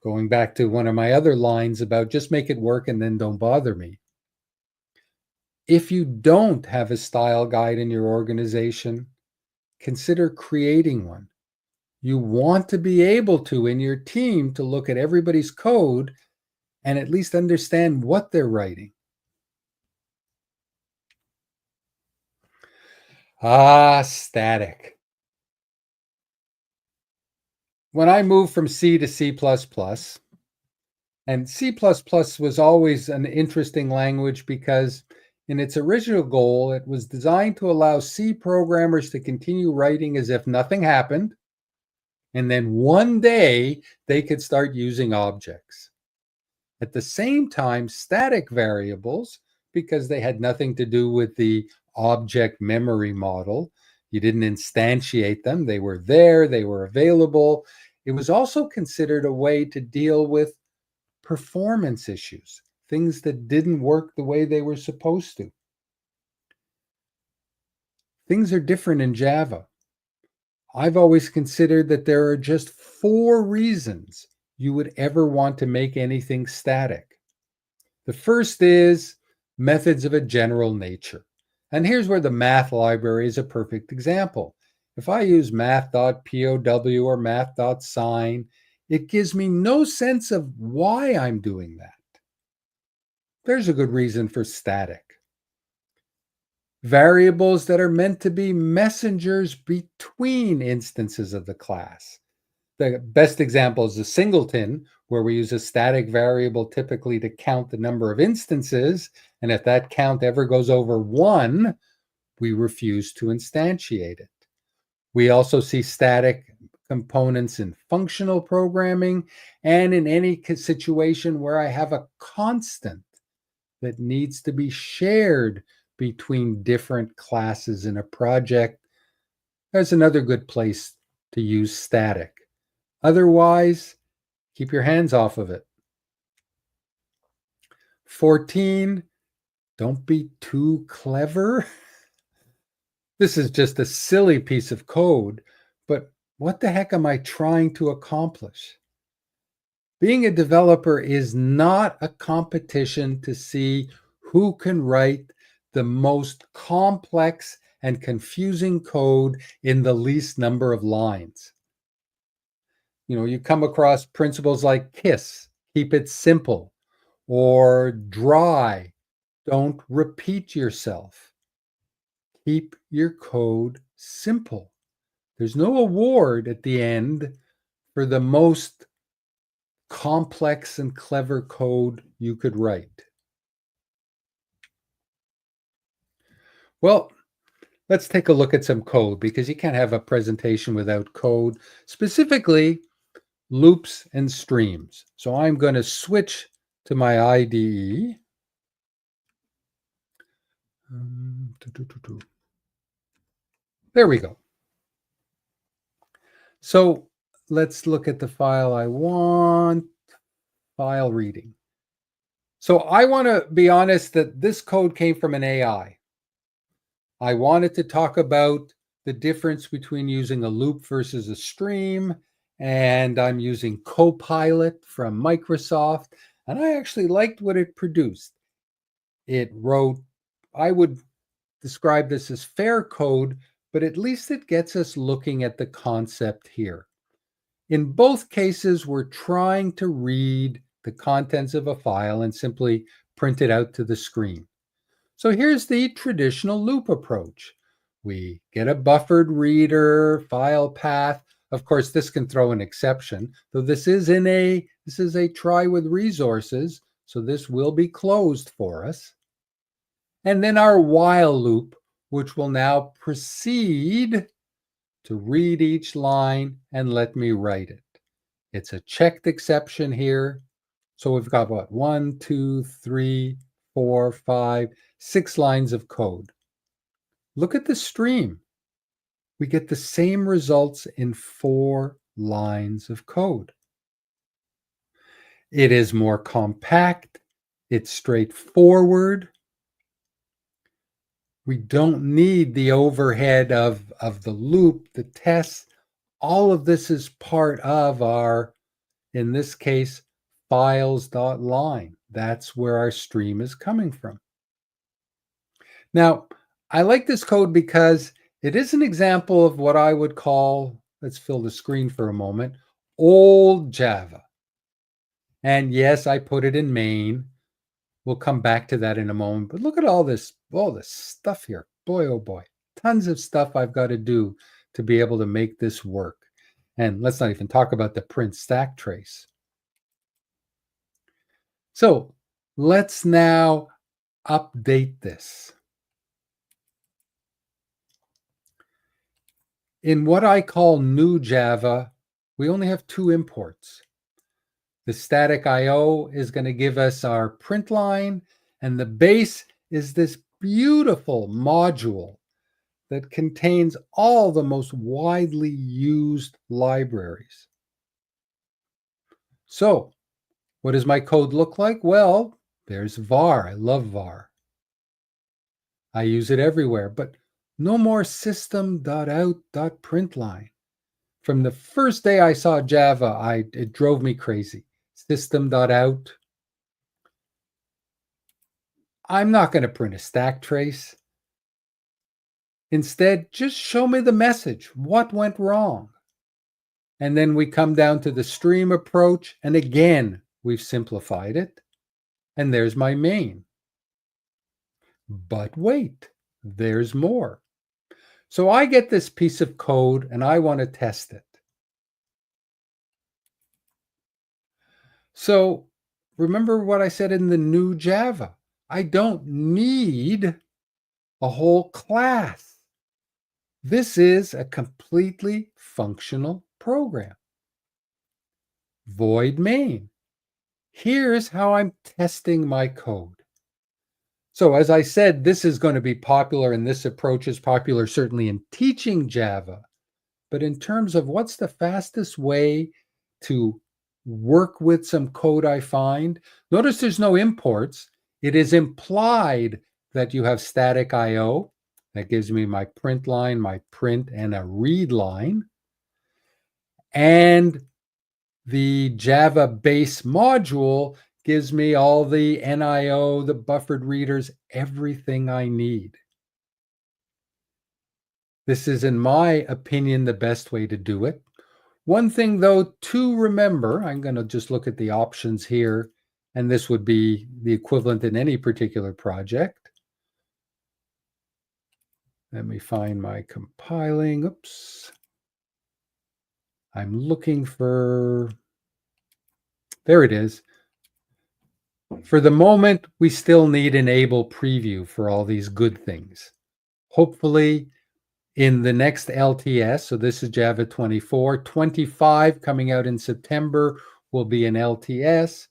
B: Going back to one of my other lines about just make it work and then don't bother me. If you don't have a style guide in your organization, consider creating one. You want to be able to, in your team, to look at everybody's code and at least understand what they're writing. Static. When I moved from C to C++, and C++ was always an interesting language because in its original goal, it was designed to allow C programmers to continue writing as if nothing happened. And then one day they could start using objects. At the same time, static variables, because they had nothing to do with the object memory model, you didn't instantiate them, they were there, they were available. It was also considered a way to deal with performance issues, things that didn't work the way they were supposed to. Things are different in Java. I've always considered that there are just 4 reasons you would ever want to make anything static. The first is methods of a general nature. And here's where the math library is a perfect example. If I use math.pow or math.sign, it gives me no sense of why I'm doing that. There's a good reason for static. Variables that are meant to be messengers between instances of the class. The best example is a singleton, where we use a static variable typically to count the number of instances. And if that count ever goes over 1, we refuse to instantiate it. We also see static components in functional programming and in any situation where I have a constant that needs to be shared between different classes in a project. There's another good place to use static. Otherwise, keep your hands off of it. 14, don't be too clever. This is just a silly piece of code, but what the heck am I trying to accomplish? Being a developer is not a competition to see who can write the most complex and confusing code in the least number of lines. You come across principles like KISS, keep it simple, or dry, don't repeat yourself. Keep your code simple. There's no award at the end for the most complex and clever code you could write. Well, let's take a look at some code because you can't have a presentation without code, specifically loops and streams. So I'm going to switch to my IDE. There we go. So let's look at the file I want, file reading. So I want to be honest that this code came from an AI. I wanted to talk about the difference between using a loop versus a stream, and I'm using Copilot from Microsoft, and I actually liked what it produced. It wrote, I would describe this as fair code, but at least it gets us looking at the concept here. In both cases, we're trying to read the contents of a file and simply print it out to the screen. So here's the traditional loop approach. We get a buffered reader, file path. Of course, this can throw an exception, though this is a try with resources, so this will be closed for us. And then our while loop, which will now proceed to read each line and let me write it. It's a checked exception here. So we've got what? 1, 2, 3, 4, 5, 6 lines of code. Look at the stream. We get the same results in 4 lines of code. It is more compact. It's straightforward. We don't need the overhead of the loop, the tests. All of this is part of our, in this case, files.line. That's where our stream is coming from. Now, I like this code because it is an example of what I would call, let's fill the screen for a moment, old Java. And yes, I put it in main. We'll come back to that in a moment. But look at all this stuff here. Boy, oh boy, tons of stuff I've got to do to be able to make this work. And let's not even talk about the print stack trace. So let's now update this. In what I call new Java, we only have 2 imports. The static IO is going to give us our print line, and the base is this beautiful module that contains all the most widely used libraries. So, what does my code look like? Well, there's var. I love var. I use it everywhere, but no more system.out.println. From the first day I saw Java, it drove me crazy. System.out. I'm not going to print a stack trace. Instead, just show me the message. What went wrong? And then we come down to the stream approach, and again, we've simplified it. And there's my main. But wait, there's more. So I get this piece of code, and I want to test it. So remember what I said in the new Java. I don't need a whole class. This is a completely functional program. Void main. Here's how I'm testing my code. So as I said, this is going to be popular, and this approach is popular certainly in teaching Java. But in terms of what's the fastest way to work with some code I find, notice there's no imports. It is implied that you have static IO. That gives me my print line, my print, and a read line. And the Java base module gives me all the NIO, the buffered readers, everything I need. This is, in my opinion, the best way to do it. One thing, though, to remember, I'm going to just look at the options here, and this would be the equivalent in any particular project. Let me find my compiling. Oops. I'm looking for, there it is. For the moment, we still need enable preview for all these good things. Hopefully, in the next LTS, so this is Java 24, 25 coming out in September will be an LTS.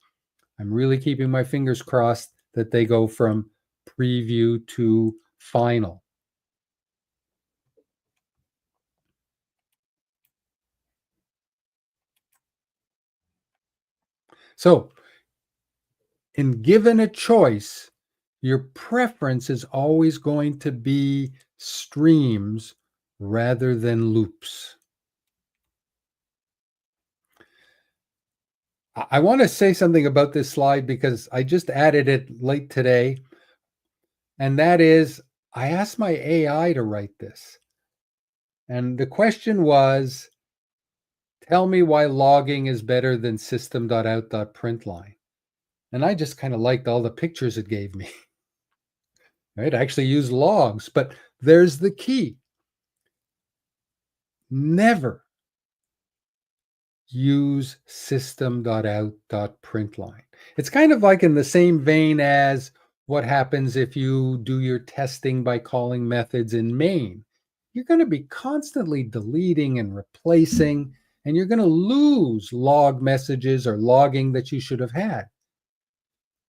B: I'm really keeping my fingers crossed that they go from preview to final. So And given a choice, your preference is always going to be streams rather than loops. I want to say something about this slide because I just added it late today. And that is, I asked my AI to write this. And the question was, tell me why logging is better than system.out.println. And I just kind of liked all the pictures it gave me. Right? I actually use logs, but there's the key. Never use system.out.println. It's kind of like in the same vein as what happens if you do your testing by calling methods in main. You're going to be constantly deleting and replacing, and you're going to lose log messages or logging that you should have had.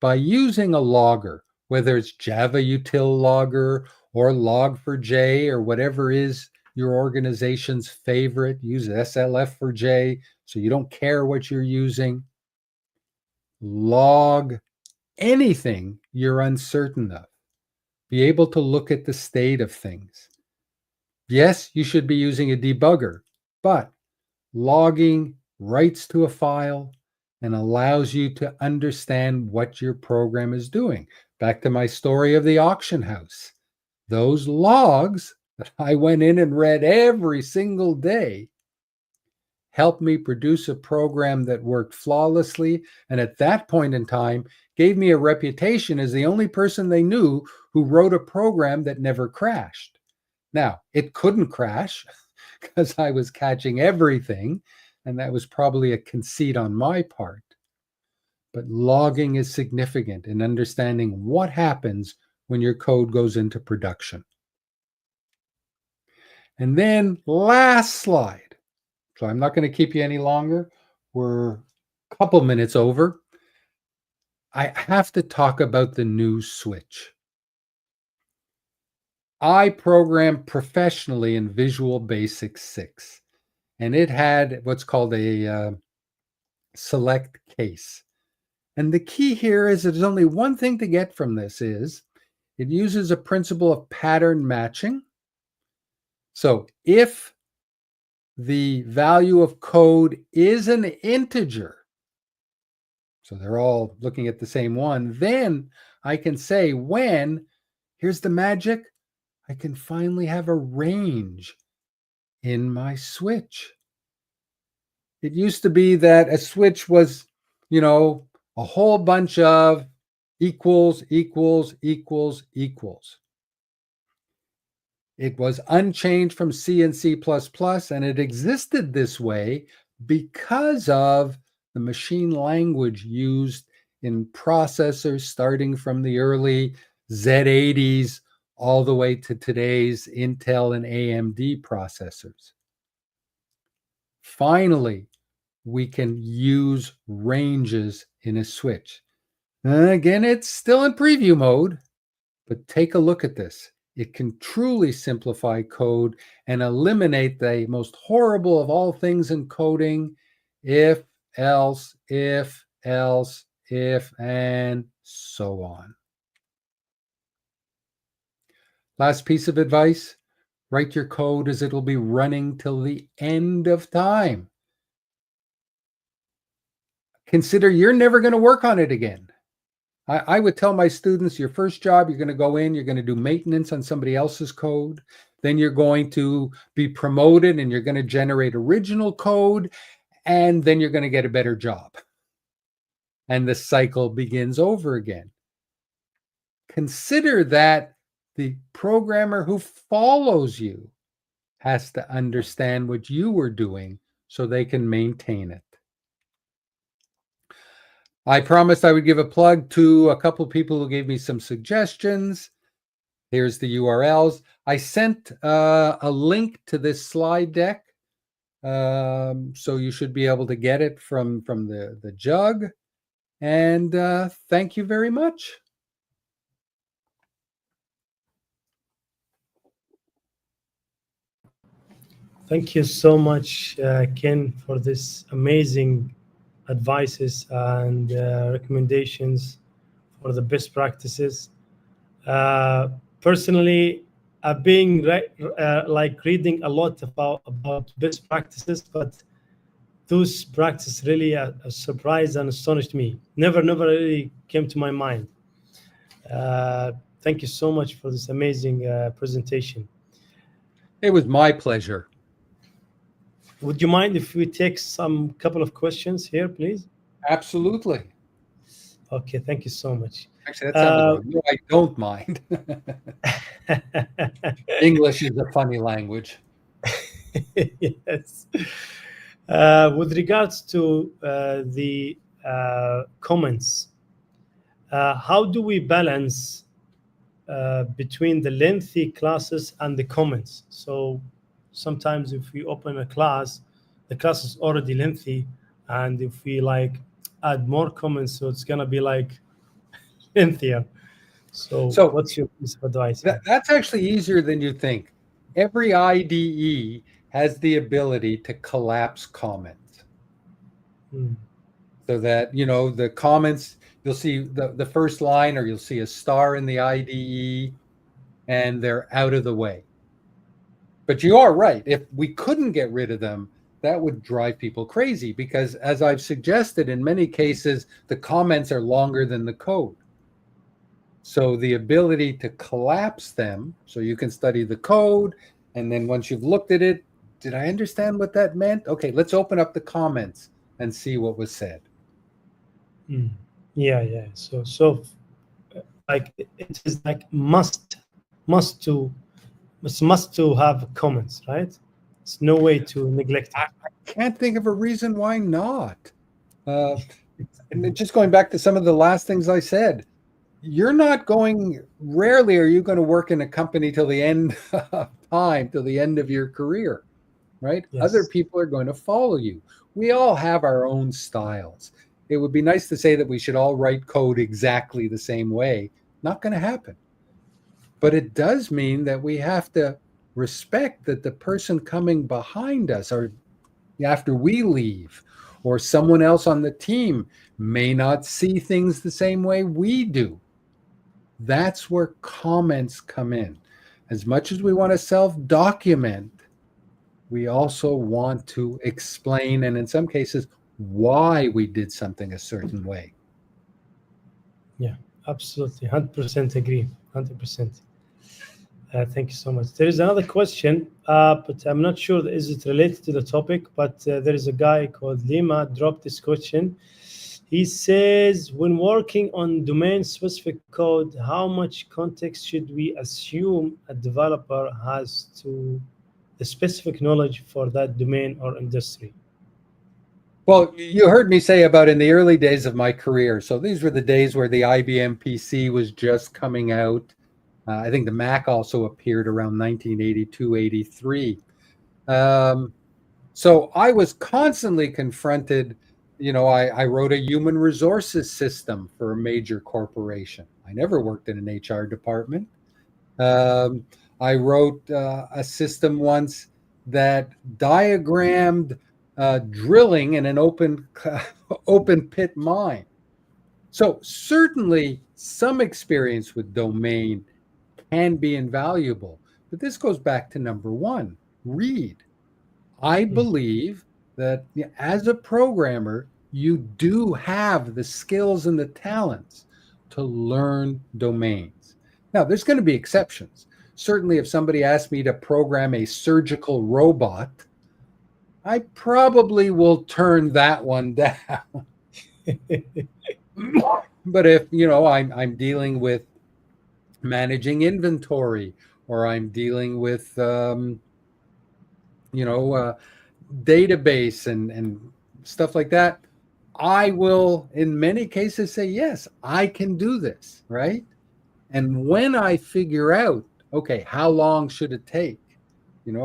B: By using a logger, whether it's Java util logger or log4j or whatever is your organization's favorite, use slf4j so you don't care what you're using. Log anything you're uncertain of. Be able to look at the state of things. Yes, you should be using a debugger, but logging writes to a file and allows you to understand what your program is doing. Back to my story of the auction house. Those logs that I went in and read every single day helped me produce a program that worked flawlessly, and at that point in time gave me a reputation as the only person they knew who wrote a program that never crashed. Now, it couldn't crash because I was catching everything, and that was probably a conceit on my part. But logging is significant in understanding what happens when your code goes into production. And then last slide. So I'm not going to keep you any longer. We're a couple minutes over. I have to talk about the new switch. I programmed professionally in Visual Basic 6, and it had what's called a select case. And the key here is there's only one thing to get from this is it uses a principle of pattern matching. So if the value of code is an integer, so they're all looking at the same one, then I can say when, here's the magic, I can finally have a range in my switch. It used to be that a switch was, a whole bunch of equals, equals, equals, equals. It was unchanged from C and C++, and it existed this way because of the machine language used in processors starting from the early Z80s all the way to today's Intel and AMD processors. Finally, we can use ranges in a switch. Again, it's still in preview mode, but take a look at this. It can truly simplify code and eliminate the most horrible of all things in coding, if, else, if, and so on. Last piece of advice, write your code as it'll be running till the end of time. Consider you're never going to work on it again. I would tell my students, your first job, you're going to go in, you're going to do maintenance on somebody else's code. Then you're going to be promoted and you're going to generate original code. And then you're going to get a better job. And the cycle begins over again. Consider that the programmer who follows you has to understand what you were doing so they can maintain it. I promised I would give a plug to a couple of people who gave me some suggestions. Here's the URLs. I sent a link to this slide deck, so you should be able to get it from the jug. And thank you very much.
A: Thank you so much, Ken, for this amazing advices and recommendations. for the best practices. Personally, I've been like reading a lot about best practices, but those practices really surprised and astonished me. Never really came to my mind. Thank you so much for this amazing presentation.
B: It was my pleasure.
A: Would you mind if we take some couple of questions here, please?
B: Absolutely.
A: Okay, thank you so much.
B: Actually, that sounded wrong. No, I don't mind. English is a funny language.
A: Yes. With regards to the comments, how do we balance between the lengthy classes and the comments? So sometimes if we open a class, the class is already lengthy, and if we like add more comments, so it's gonna be like lengthier. So what's your piece of advice?
B: That's actually easier than you think. Every IDE has the ability to collapse comments. So that, the comments, you'll see the first line, or you'll see a star in the IDE, and they're out of the way. But you are right. If we couldn't get rid of them, that would drive people crazy, because as I've suggested, in many cases, the comments are longer than the code. So the ability to collapse them, so you can study the code, and then once you've looked at it, did I understand what that meant? Okay, let's open up the comments and see what was said.
A: Yeah. So like it is like must to have comments, right? It's no way to neglect it.
B: I can't think of a reason why not. And just going back to some of the last things I said, rarely are you going to work in a company till the end of time, till the end of your career, right?
A: Yes.
B: Other people are going to follow you. We all have our own styles. It would be nice to say that we should all write code exactly the same way. Not going to happen. But it does mean that we have to respect that the person coming behind us, or after we leave, or someone else on the team, may not see things the same way we do. That's where comments come in. As much as we want to self-document, we also want to explain, and in some cases, why we did something a certain way.
A: Yeah, absolutely. 100% agree. 100%. Thank you so much. There is another question, but I'm not sure is it related to the topic, but there is a guy called Lima dropped this question. He says, when working on domain-specific code, how much context should we assume a developer has to the specific knowledge for that domain or industry?
B: Well, you heard me say about in the early days of my career. So these were the days where the IBM PC was just coming out. I think the Mac also appeared around 1982, 83. So I was constantly confronted. I wrote a human resources system for a major corporation. I never worked in an HR department. I wrote a system once that diagrammed drilling in an open pit mine. So certainly some experience with domain can be invaluable. But this goes back to number one, read. I believe that as a programmer, you do have the skills and the talents to learn domains. Now, there's going to be exceptions. Certainly, if somebody asked me to program a surgical robot, I probably will turn that one down. But if, I'm dealing with managing inventory, or I'm dealing with, database and stuff like that, I will, in many cases, say, yes, I can do this, right? And when I figure out, okay, how long should it take?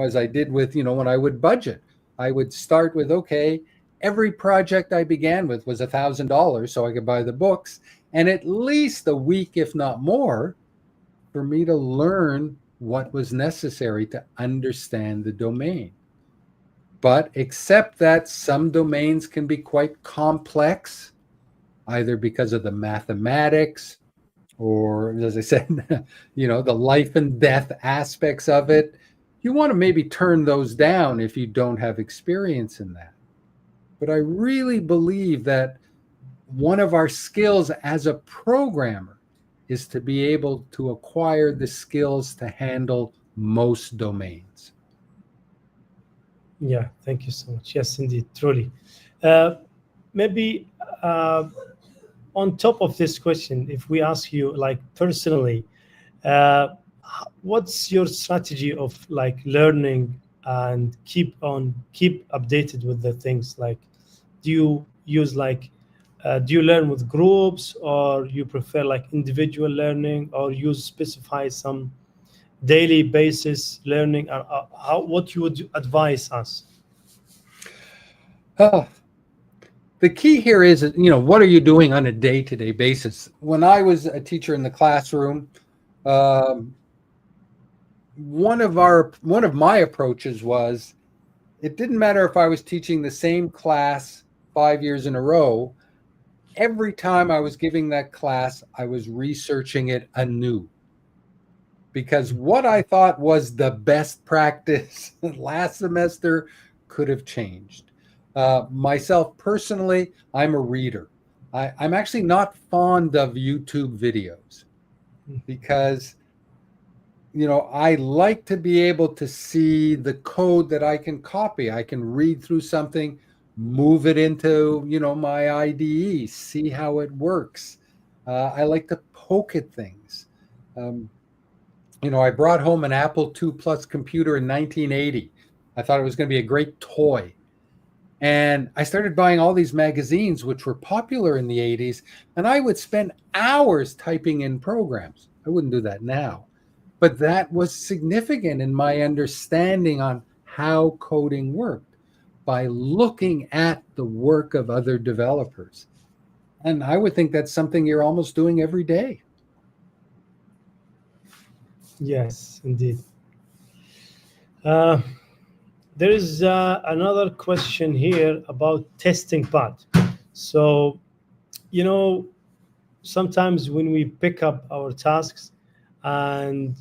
B: As I did with, when I would budget, I would start with, okay, every project I began with was $1,000, so I could buy the books, and at least a week, if not more, for me to learn what was necessary to understand the domain. But except that some domains can be quite complex, either because of the mathematics or as I said, the life and death aspects of it, you want to maybe turn those down if you don't have experience in that. But I really believe that one of our skills as a programmer is to be able to acquire the skills to handle most domains.
A: Yeah, thank you so much. Yes, indeed, truly. Maybe on top of this question, if we ask you like personally, uh, what's your strategy of like learning and keep updated with the things? Like, do you use like do you learn with groups, or you prefer like individual learning, or you specify some daily basis learning, or how, what you would advise us?
B: Oh, the key here is, what are you doing on a day-to-day basis? When I was a teacher in the classroom, um, one of my approaches was, it didn't matter if I was teaching the same class 5 years in a row. Every time I was giving that class, I was researching it anew, because what I thought was the best practice last semester could have changed. Myself personally, I'm a reader. I'm actually not fond of YouTube videos because, I like to be able to see the code that I can copy. I can read through something, move it into, my IDE, see how it works. I like to poke at things. Um, I brought home an Apple II Plus computer in 1980. I thought it was going to be a great toy. And I started buying all these magazines, which were popular in the 80s, and I would spend hours typing in programs. I wouldn't do that now. But that was significant in my understanding on how coding worked, by looking at the work of other developers. And I would think that's something you're almost doing every day.
A: Yes, indeed. Uh, there is another question here about testing part. So, you know, sometimes when we pick up our tasks, and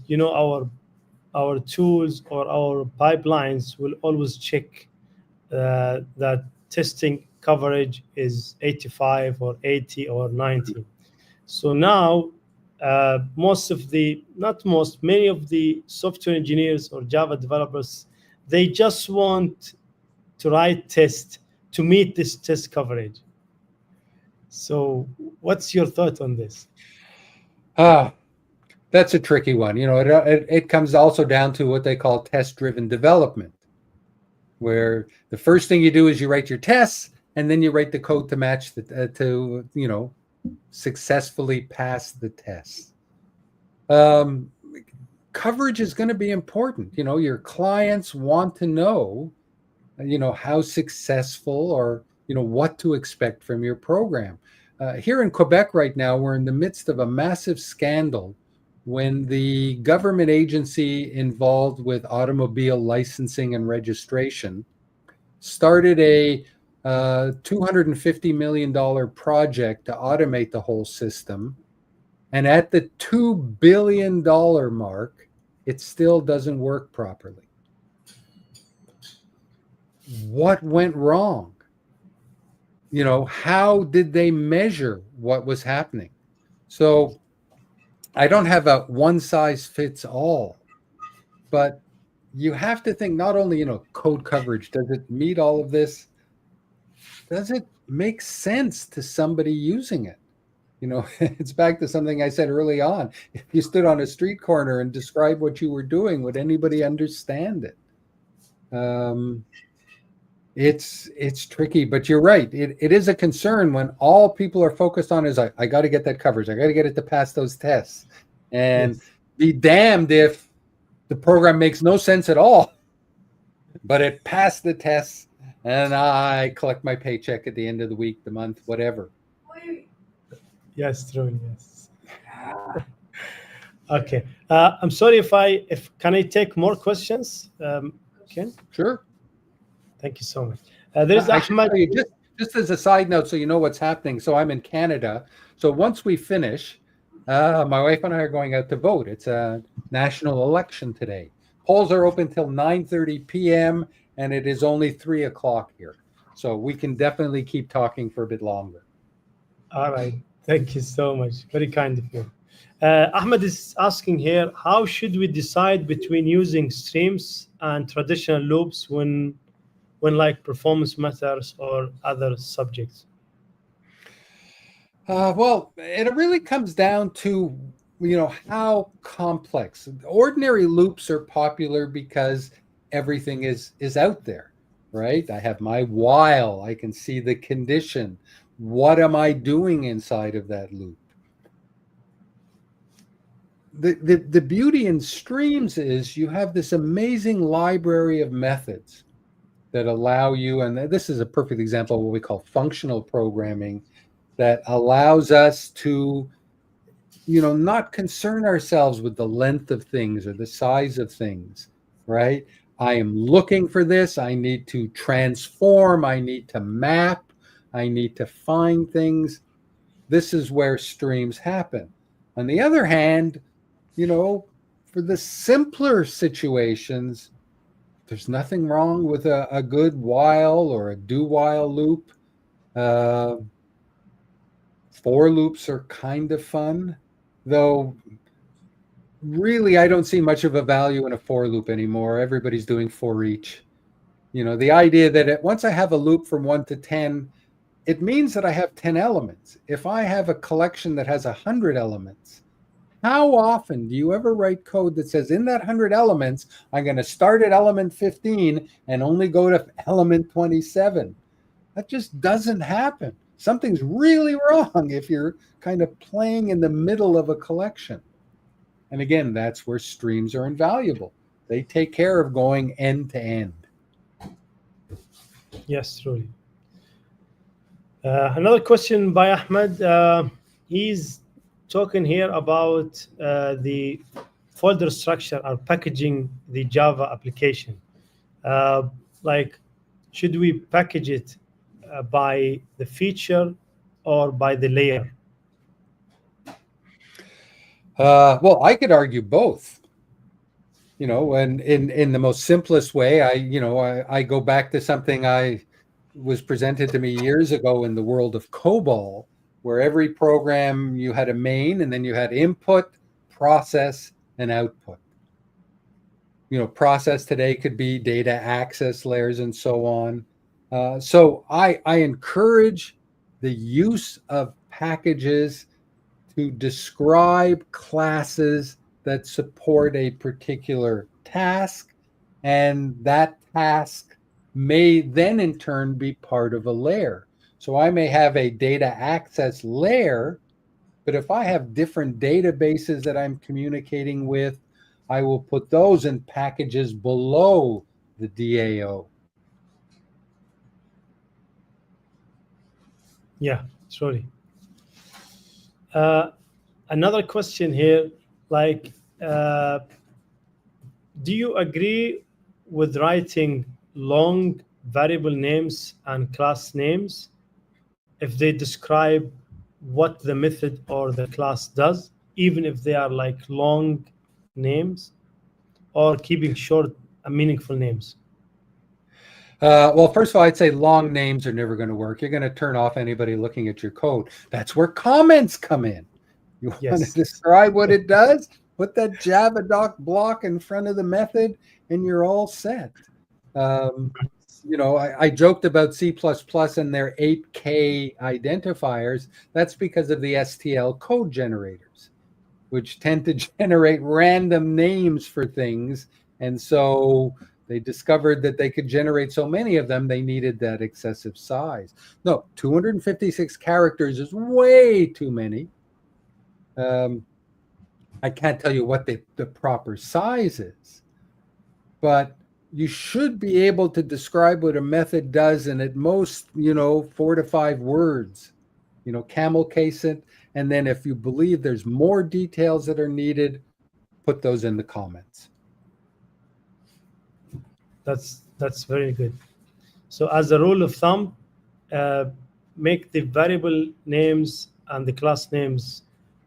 A: our tools or our pipelines will always check that testing coverage is 85 or 80 or 90. So now, many of the software engineers or Java developers, they just want to write test to meet this test coverage. So, what's your thought on this?
B: Ah, that's a tricky one. It comes also down to what they call test-driven development, where the first thing you do is you write your tests, and then you write the code to match to successfully pass the test. Coverage is going to be important. Your clients want to know, how successful, or what to expect from your program. Here in Quebec right now, we're in the midst of a massive scandal when the government agency involved with automobile licensing and registration started a $250 million project to automate the whole system. And at the $2 billion mark, it still doesn't work properly. What went wrong? How did they measure what was happening? So I don't have a one size fits all, but you have to think not only, code coverage, does it meet all of this? Does it make sense to somebody using it? It's back to something I said early on. If you stood on a street corner and described what you were doing, would anybody understand it? It's tricky, but you're right. It is a concern when all people are focused on is, I got to get that coverage. I got to get it to pass those tests. And
A: Yes.
B: be damned if the program makes no sense at all, but it passed the tests, and I collect my paycheck at the end of the week, the month, whatever.
A: Yes, true. Yes. Okay. I'm sorry if can I take more questions? Ken?
B: Sure.
A: Thank you so much. There's
B: I should
A: Ahmed.
B: tell you, just as a side note, so you know what's happening. So I'm in Canada. So once we finish, My wife and I are going out to vote. It's a national election today. Polls are open till 9:30 p.m. and it is only 3 o'clock here. So we can definitely keep talking for a bit longer.
A: All right. Thank you so much. Very kind of you. Ahmed is asking here, how should we decide between using streams and traditional loops when like performance matters or other subjects?
B: Well, it really comes down to how complex. Ordinary loops are popular because everything is out there, right? I have my while. I can see the condition. What am I doing inside of that loop? The beauty in streams is you have this amazing library of methods that allow you, and this is a perfect example of what we call functional programming, that allows us to not concern ourselves with the length of things or the size of things, right? I am looking for this. I need to transform. I need to map. I need to find things. This is where streams happen. On the other hand, for the simpler situations, there's nothing wrong with a good while or a do while loop. For loops are kind of fun, though really I don't see much of a value in a for loop anymore. Everybody's doing for each. The idea that once I have a loop from 1 to 10, it means that I have 10 elements. If I have a collection that has 100 elements, how often do you ever write code that says in that 100 elements, I'm going to start at element 15 and only go to element 27? That just doesn't happen. Something's really wrong if you're kind of playing in the middle of a collection. And again, that's where streams are invaluable. They take care of going end to end.
A: Yes, truly. Another question by Ahmed. He's talking here about the folder structure or packaging the Java application. Like, should we package it by the feature or by the layer?
B: Well, I could argue both. And in the most simplest way, I go back to something I was presented to me years ago in the world of COBOL, where every program you had a main and then you had input, process, and output. Process today could be data access layers and so on. So I encourage the use of packages to describe classes that support a particular task, and that task may then in turn be part of a layer. So I may have a data access layer, but if I have different databases that I'm communicating with, I will put those in packages below the DAO.
A: Yeah, sorry. Another question here, like, do you agree with writing long variable names and class names if they describe what the method or the class does, even if they are like long names, or keeping short and meaningful names?
B: Well, first of all, I'd say long names are never going to work. You're going to turn off anybody looking at your code. That's where comments come in. You want to describe what it does, put that Java doc block in front of the method, and you're all set. I joked about C++ and their 8K identifiers. That's because of the STL code generators, which tend to generate random names for things. And so they discovered that they could generate so many of them, they needed that excessive size. No, 256 characters is way too many. I can't tell you what the proper size is, but you should be able to describe what a method does in at most, 4 to 5 words, camel case it. And then if you believe there's more details that are needed, put those in the comments.
A: That's very good. So as a rule of thumb, make the variable names and the class names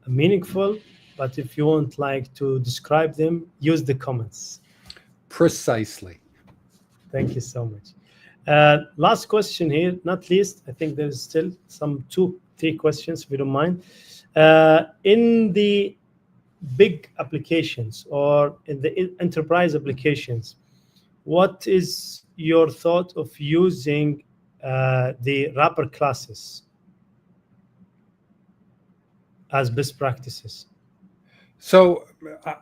A: meaningful, but if you want like to describe them, use the comments.
B: Precisely.
A: Thank you so much. Last question here, not least. I think there's still some 2-3 questions, if you don't mind. In the big applications or in the enterprise applications, what is your thought of using the wrapper classes as best practices?
B: So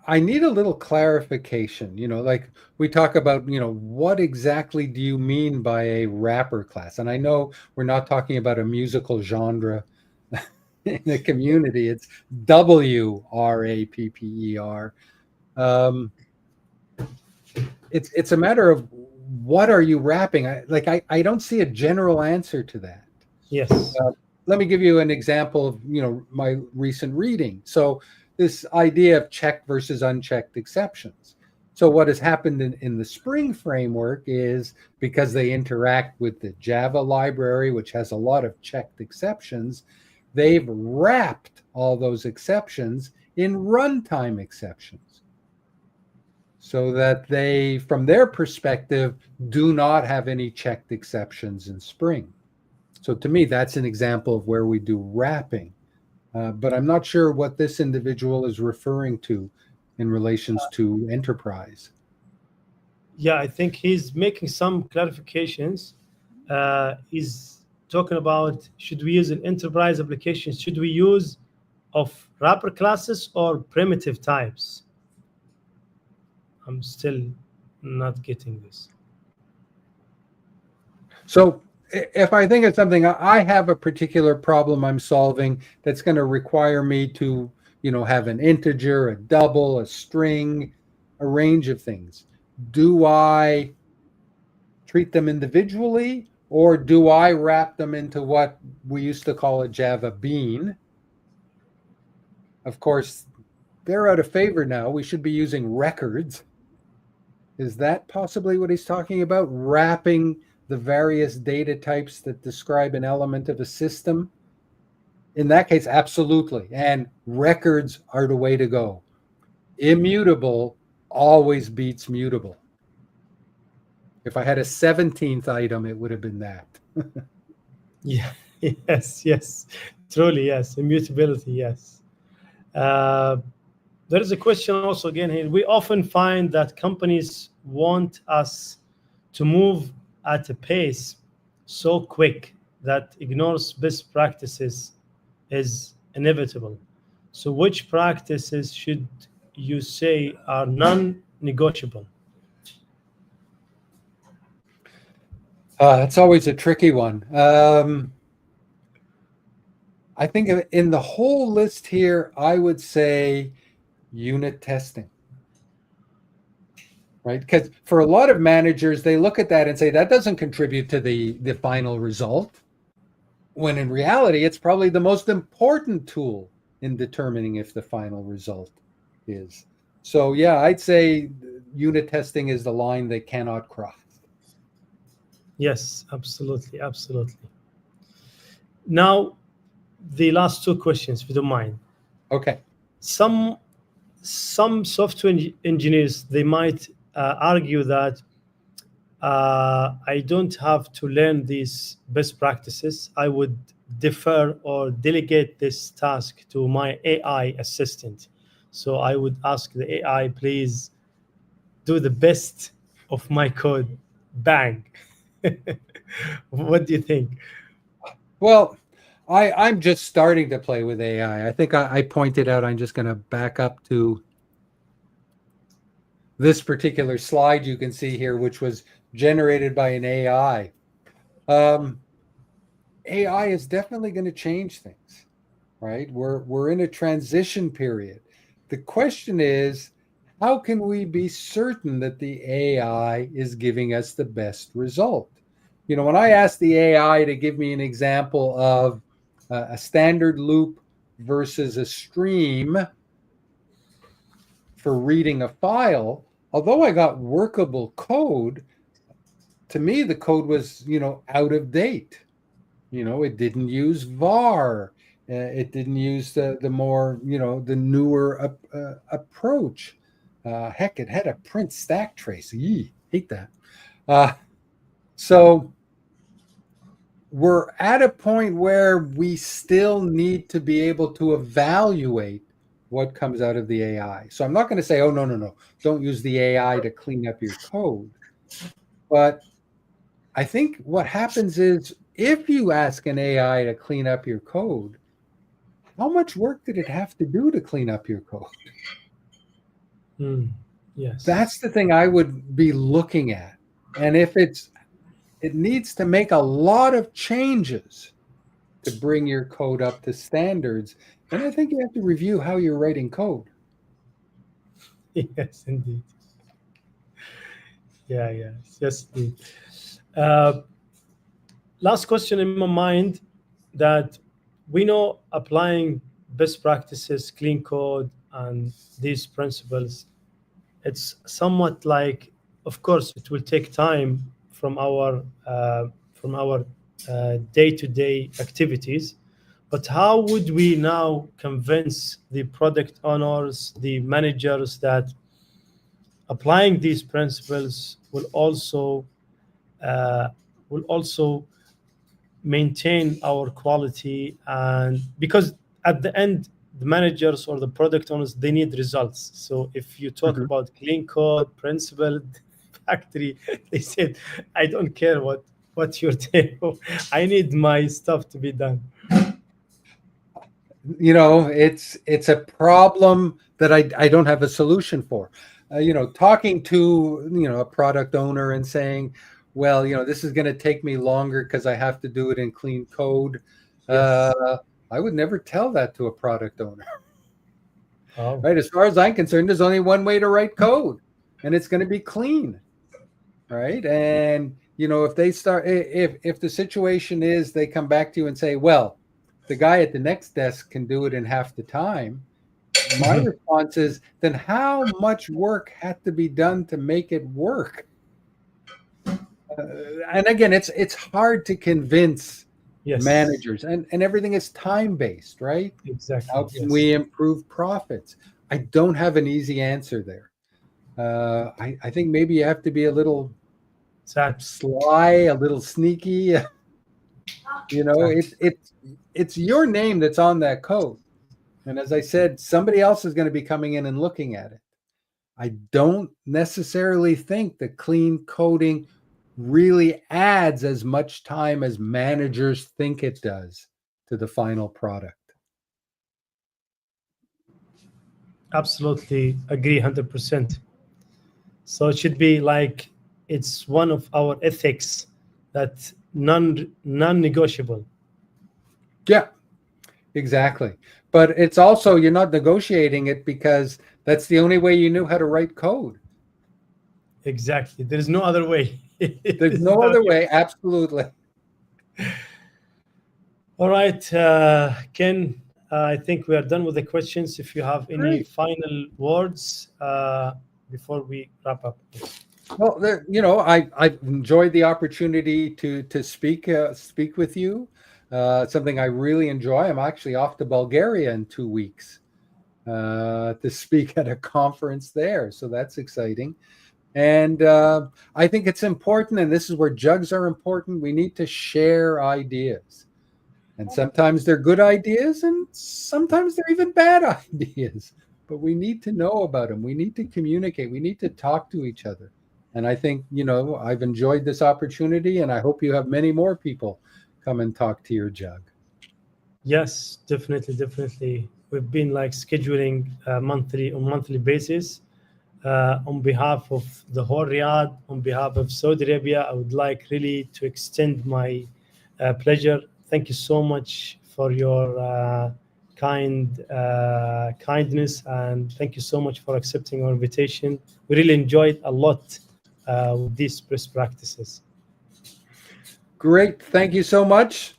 B: I need a little clarification, like we talk about, what exactly do you mean by a wrapper class? And I know we're not talking about a musical genre in the community. It's WRAPPER. It's a matter of what are you wrapping? I don't see a general answer to that.
A: Yes.
B: Let me give you an example of, my recent reading. So this idea of checked versus unchecked exceptions. So what has happened in the Spring framework is because they interact with the Java library, which has a lot of checked exceptions, they've wrapped all those exceptions in runtime exceptions so that they, from their perspective, do not have any checked exceptions in Spring. So to me, that's an example of where we do wrapping. But I'm not sure what this individual is referring to in relations to enterprise.
A: Yeah, I think he's making some clarifications. He's talking about, should we use an enterprise application? Should we use of wrapper classes or primitive types? I'm still not getting this.
B: So if I think of something, I have a particular problem I'm solving that's going to require me to, have an integer, a double, a string, a range of things. Do I treat them individually, or do I wrap them into what we used to call a Java bean? Of course, they're out of favor now. We should be using records. Is that possibly what he's talking about? Wrapping the various data types that describe an element of a system? In that case, absolutely. And records are the way to go. Immutable always beats mutable. If I had a 17th item, it would have been that.
A: Yeah, yes. Truly, yes. Immutability, yes. There is a question also again here. We often find that companies want us to move at a pace so quick that ignores best practices is inevitable. So which practices should you say are non-negotiable?
B: It's always a tricky one. I think in the whole list here, I would say unit testing, right? Because for a lot of managers, they look at that and say that doesn't contribute to the final result, when in reality, it's probably the most important tool in determining if the final result is. So yeah, I'd say unit testing is the line they cannot cross.
A: Yes, absolutely. Now, the last 2 questions, if you don't mind.
B: Okay.
A: Some software engineers, they might argue that I don't have to learn these best practices. I would defer or delegate this task to my AI assistant. So I would ask the AI, please do the best of my code. Bang. What do you think?
B: Well, I'm just starting to play with AI. I think I pointed out, I'm just going to back up to this particular slide you can see here, which was generated by an AI. AI is definitely going to change things, right? We're in a transition period. The question is, how can we be certain that the AI is giving us the best result? When I asked the AI to give me an example of a standard loop versus a stream for reading a file, although I got workable code, to me the code was, out of date. It didn't use var. It didn't use the more, the newer approach. Heck, it had a print stack trace. Yee, hate that. So we're at a point where we still need to be able to evaluate what comes out of the AI. So I'm not going to say, oh, no, no, no, don't use the AI to clean up your code. But I think what happens is if you ask an AI to clean up your code, how much work did it have to do to clean up your code?
A: Yes.
B: That's the thing I would be looking at. And if it needs to make a lot of changes to bring your code up to standards, then I think you have to review how you're writing code.
A: Yes, indeed. Yeah, yes, indeed. Last question in my mind, that we know applying best practices, clean code, and these principles, it's somewhat like, of course, it will take time from our day-to-day activities. But how would we now convince the product owners, the managers, that applying these principles uh, will also maintain our quality? And because at the end, the managers or the product owners, they need results. So if you talk
B: Mhm.
A: about clean code principle factory, they said, I don't care what you're doing. I need my stuff to be done.
B: It's a problem that I don't have a solution for. Talking to a product owner and saying, well, this is going to take me longer because I have to do it in clean code.
A: Yes.
B: I would never tell that to a product owner.
A: Oh.
B: Right? As far as I'm concerned, there's only one way to write code, and it's going to be clean. Right? And if they start, if the situation is they come back to you and say, well, the guy at the next desk can do it in half the time, my response is, then how much work had to be done to make it work? And again, it's hard to convince
A: Yes.
B: managers, and everything is time based, right?
A: Exactly.
B: How can
A: Yes.
B: we improve profits? I don't have an easy answer there. I think maybe you have to be a little
A: Sad.
B: sly, a little sneaky.
A: Sad.
B: It's your name that's on that code. And as I said, somebody else is going to be coming in and looking at it. I don't necessarily think that clean coding really adds as much time as managers think it does to the final product.
A: Absolutely agree 100%. So it should be like, it's one of our ethics, that non-negotiable.
B: Yeah, exactly. But it's also, you're not negotiating it because that's the only way you knew how to write code.
A: Exactly. There is no other way.
B: There's no other way. Absolutely.
A: All right, Ken, I think we are done with the questions. If you have any
B: Great.
A: final words before we wrap up.
B: Well, I've enjoyed the opportunity to speak with you. Something I really enjoy. I'm actually off to Bulgaria in 2 weeks to speak at a conference there, so that's exciting. And I think it's important, and this is where jugs are important. We need to share ideas, and sometimes they're good ideas, and sometimes they're even bad ideas. But we need to know about them. We need to communicate. We need to talk to each other. And I think, I've enjoyed this opportunity, and I hope you have many more people come and talk to your jug.
A: Yes, definitely. We've been like scheduling monthly basis. On behalf of the whole Riyadh, on behalf of Saudi Arabia, I would like really to extend my pleasure. Thank you so much for your kindness, and thank you so much for accepting our invitation. We really enjoyed a lot with these best practices.
B: Great. Thank you so much.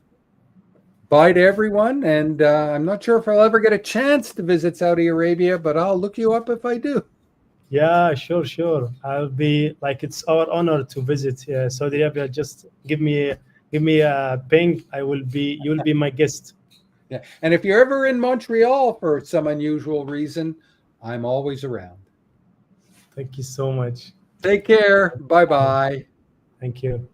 B: Bye to everyone. And I'm not sure if I'll ever get a chance to visit Saudi Arabia, but I'll look you up if I do.
A: Yeah, sure. I'll be like, it's our honor to visit Saudi Arabia. Just give me a ping. You will be my guest.
B: Yeah. And if you're ever in Montreal for some unusual reason, I'm always around.
A: Thank you so much.
B: Take care. Bye-bye.
A: Thank you.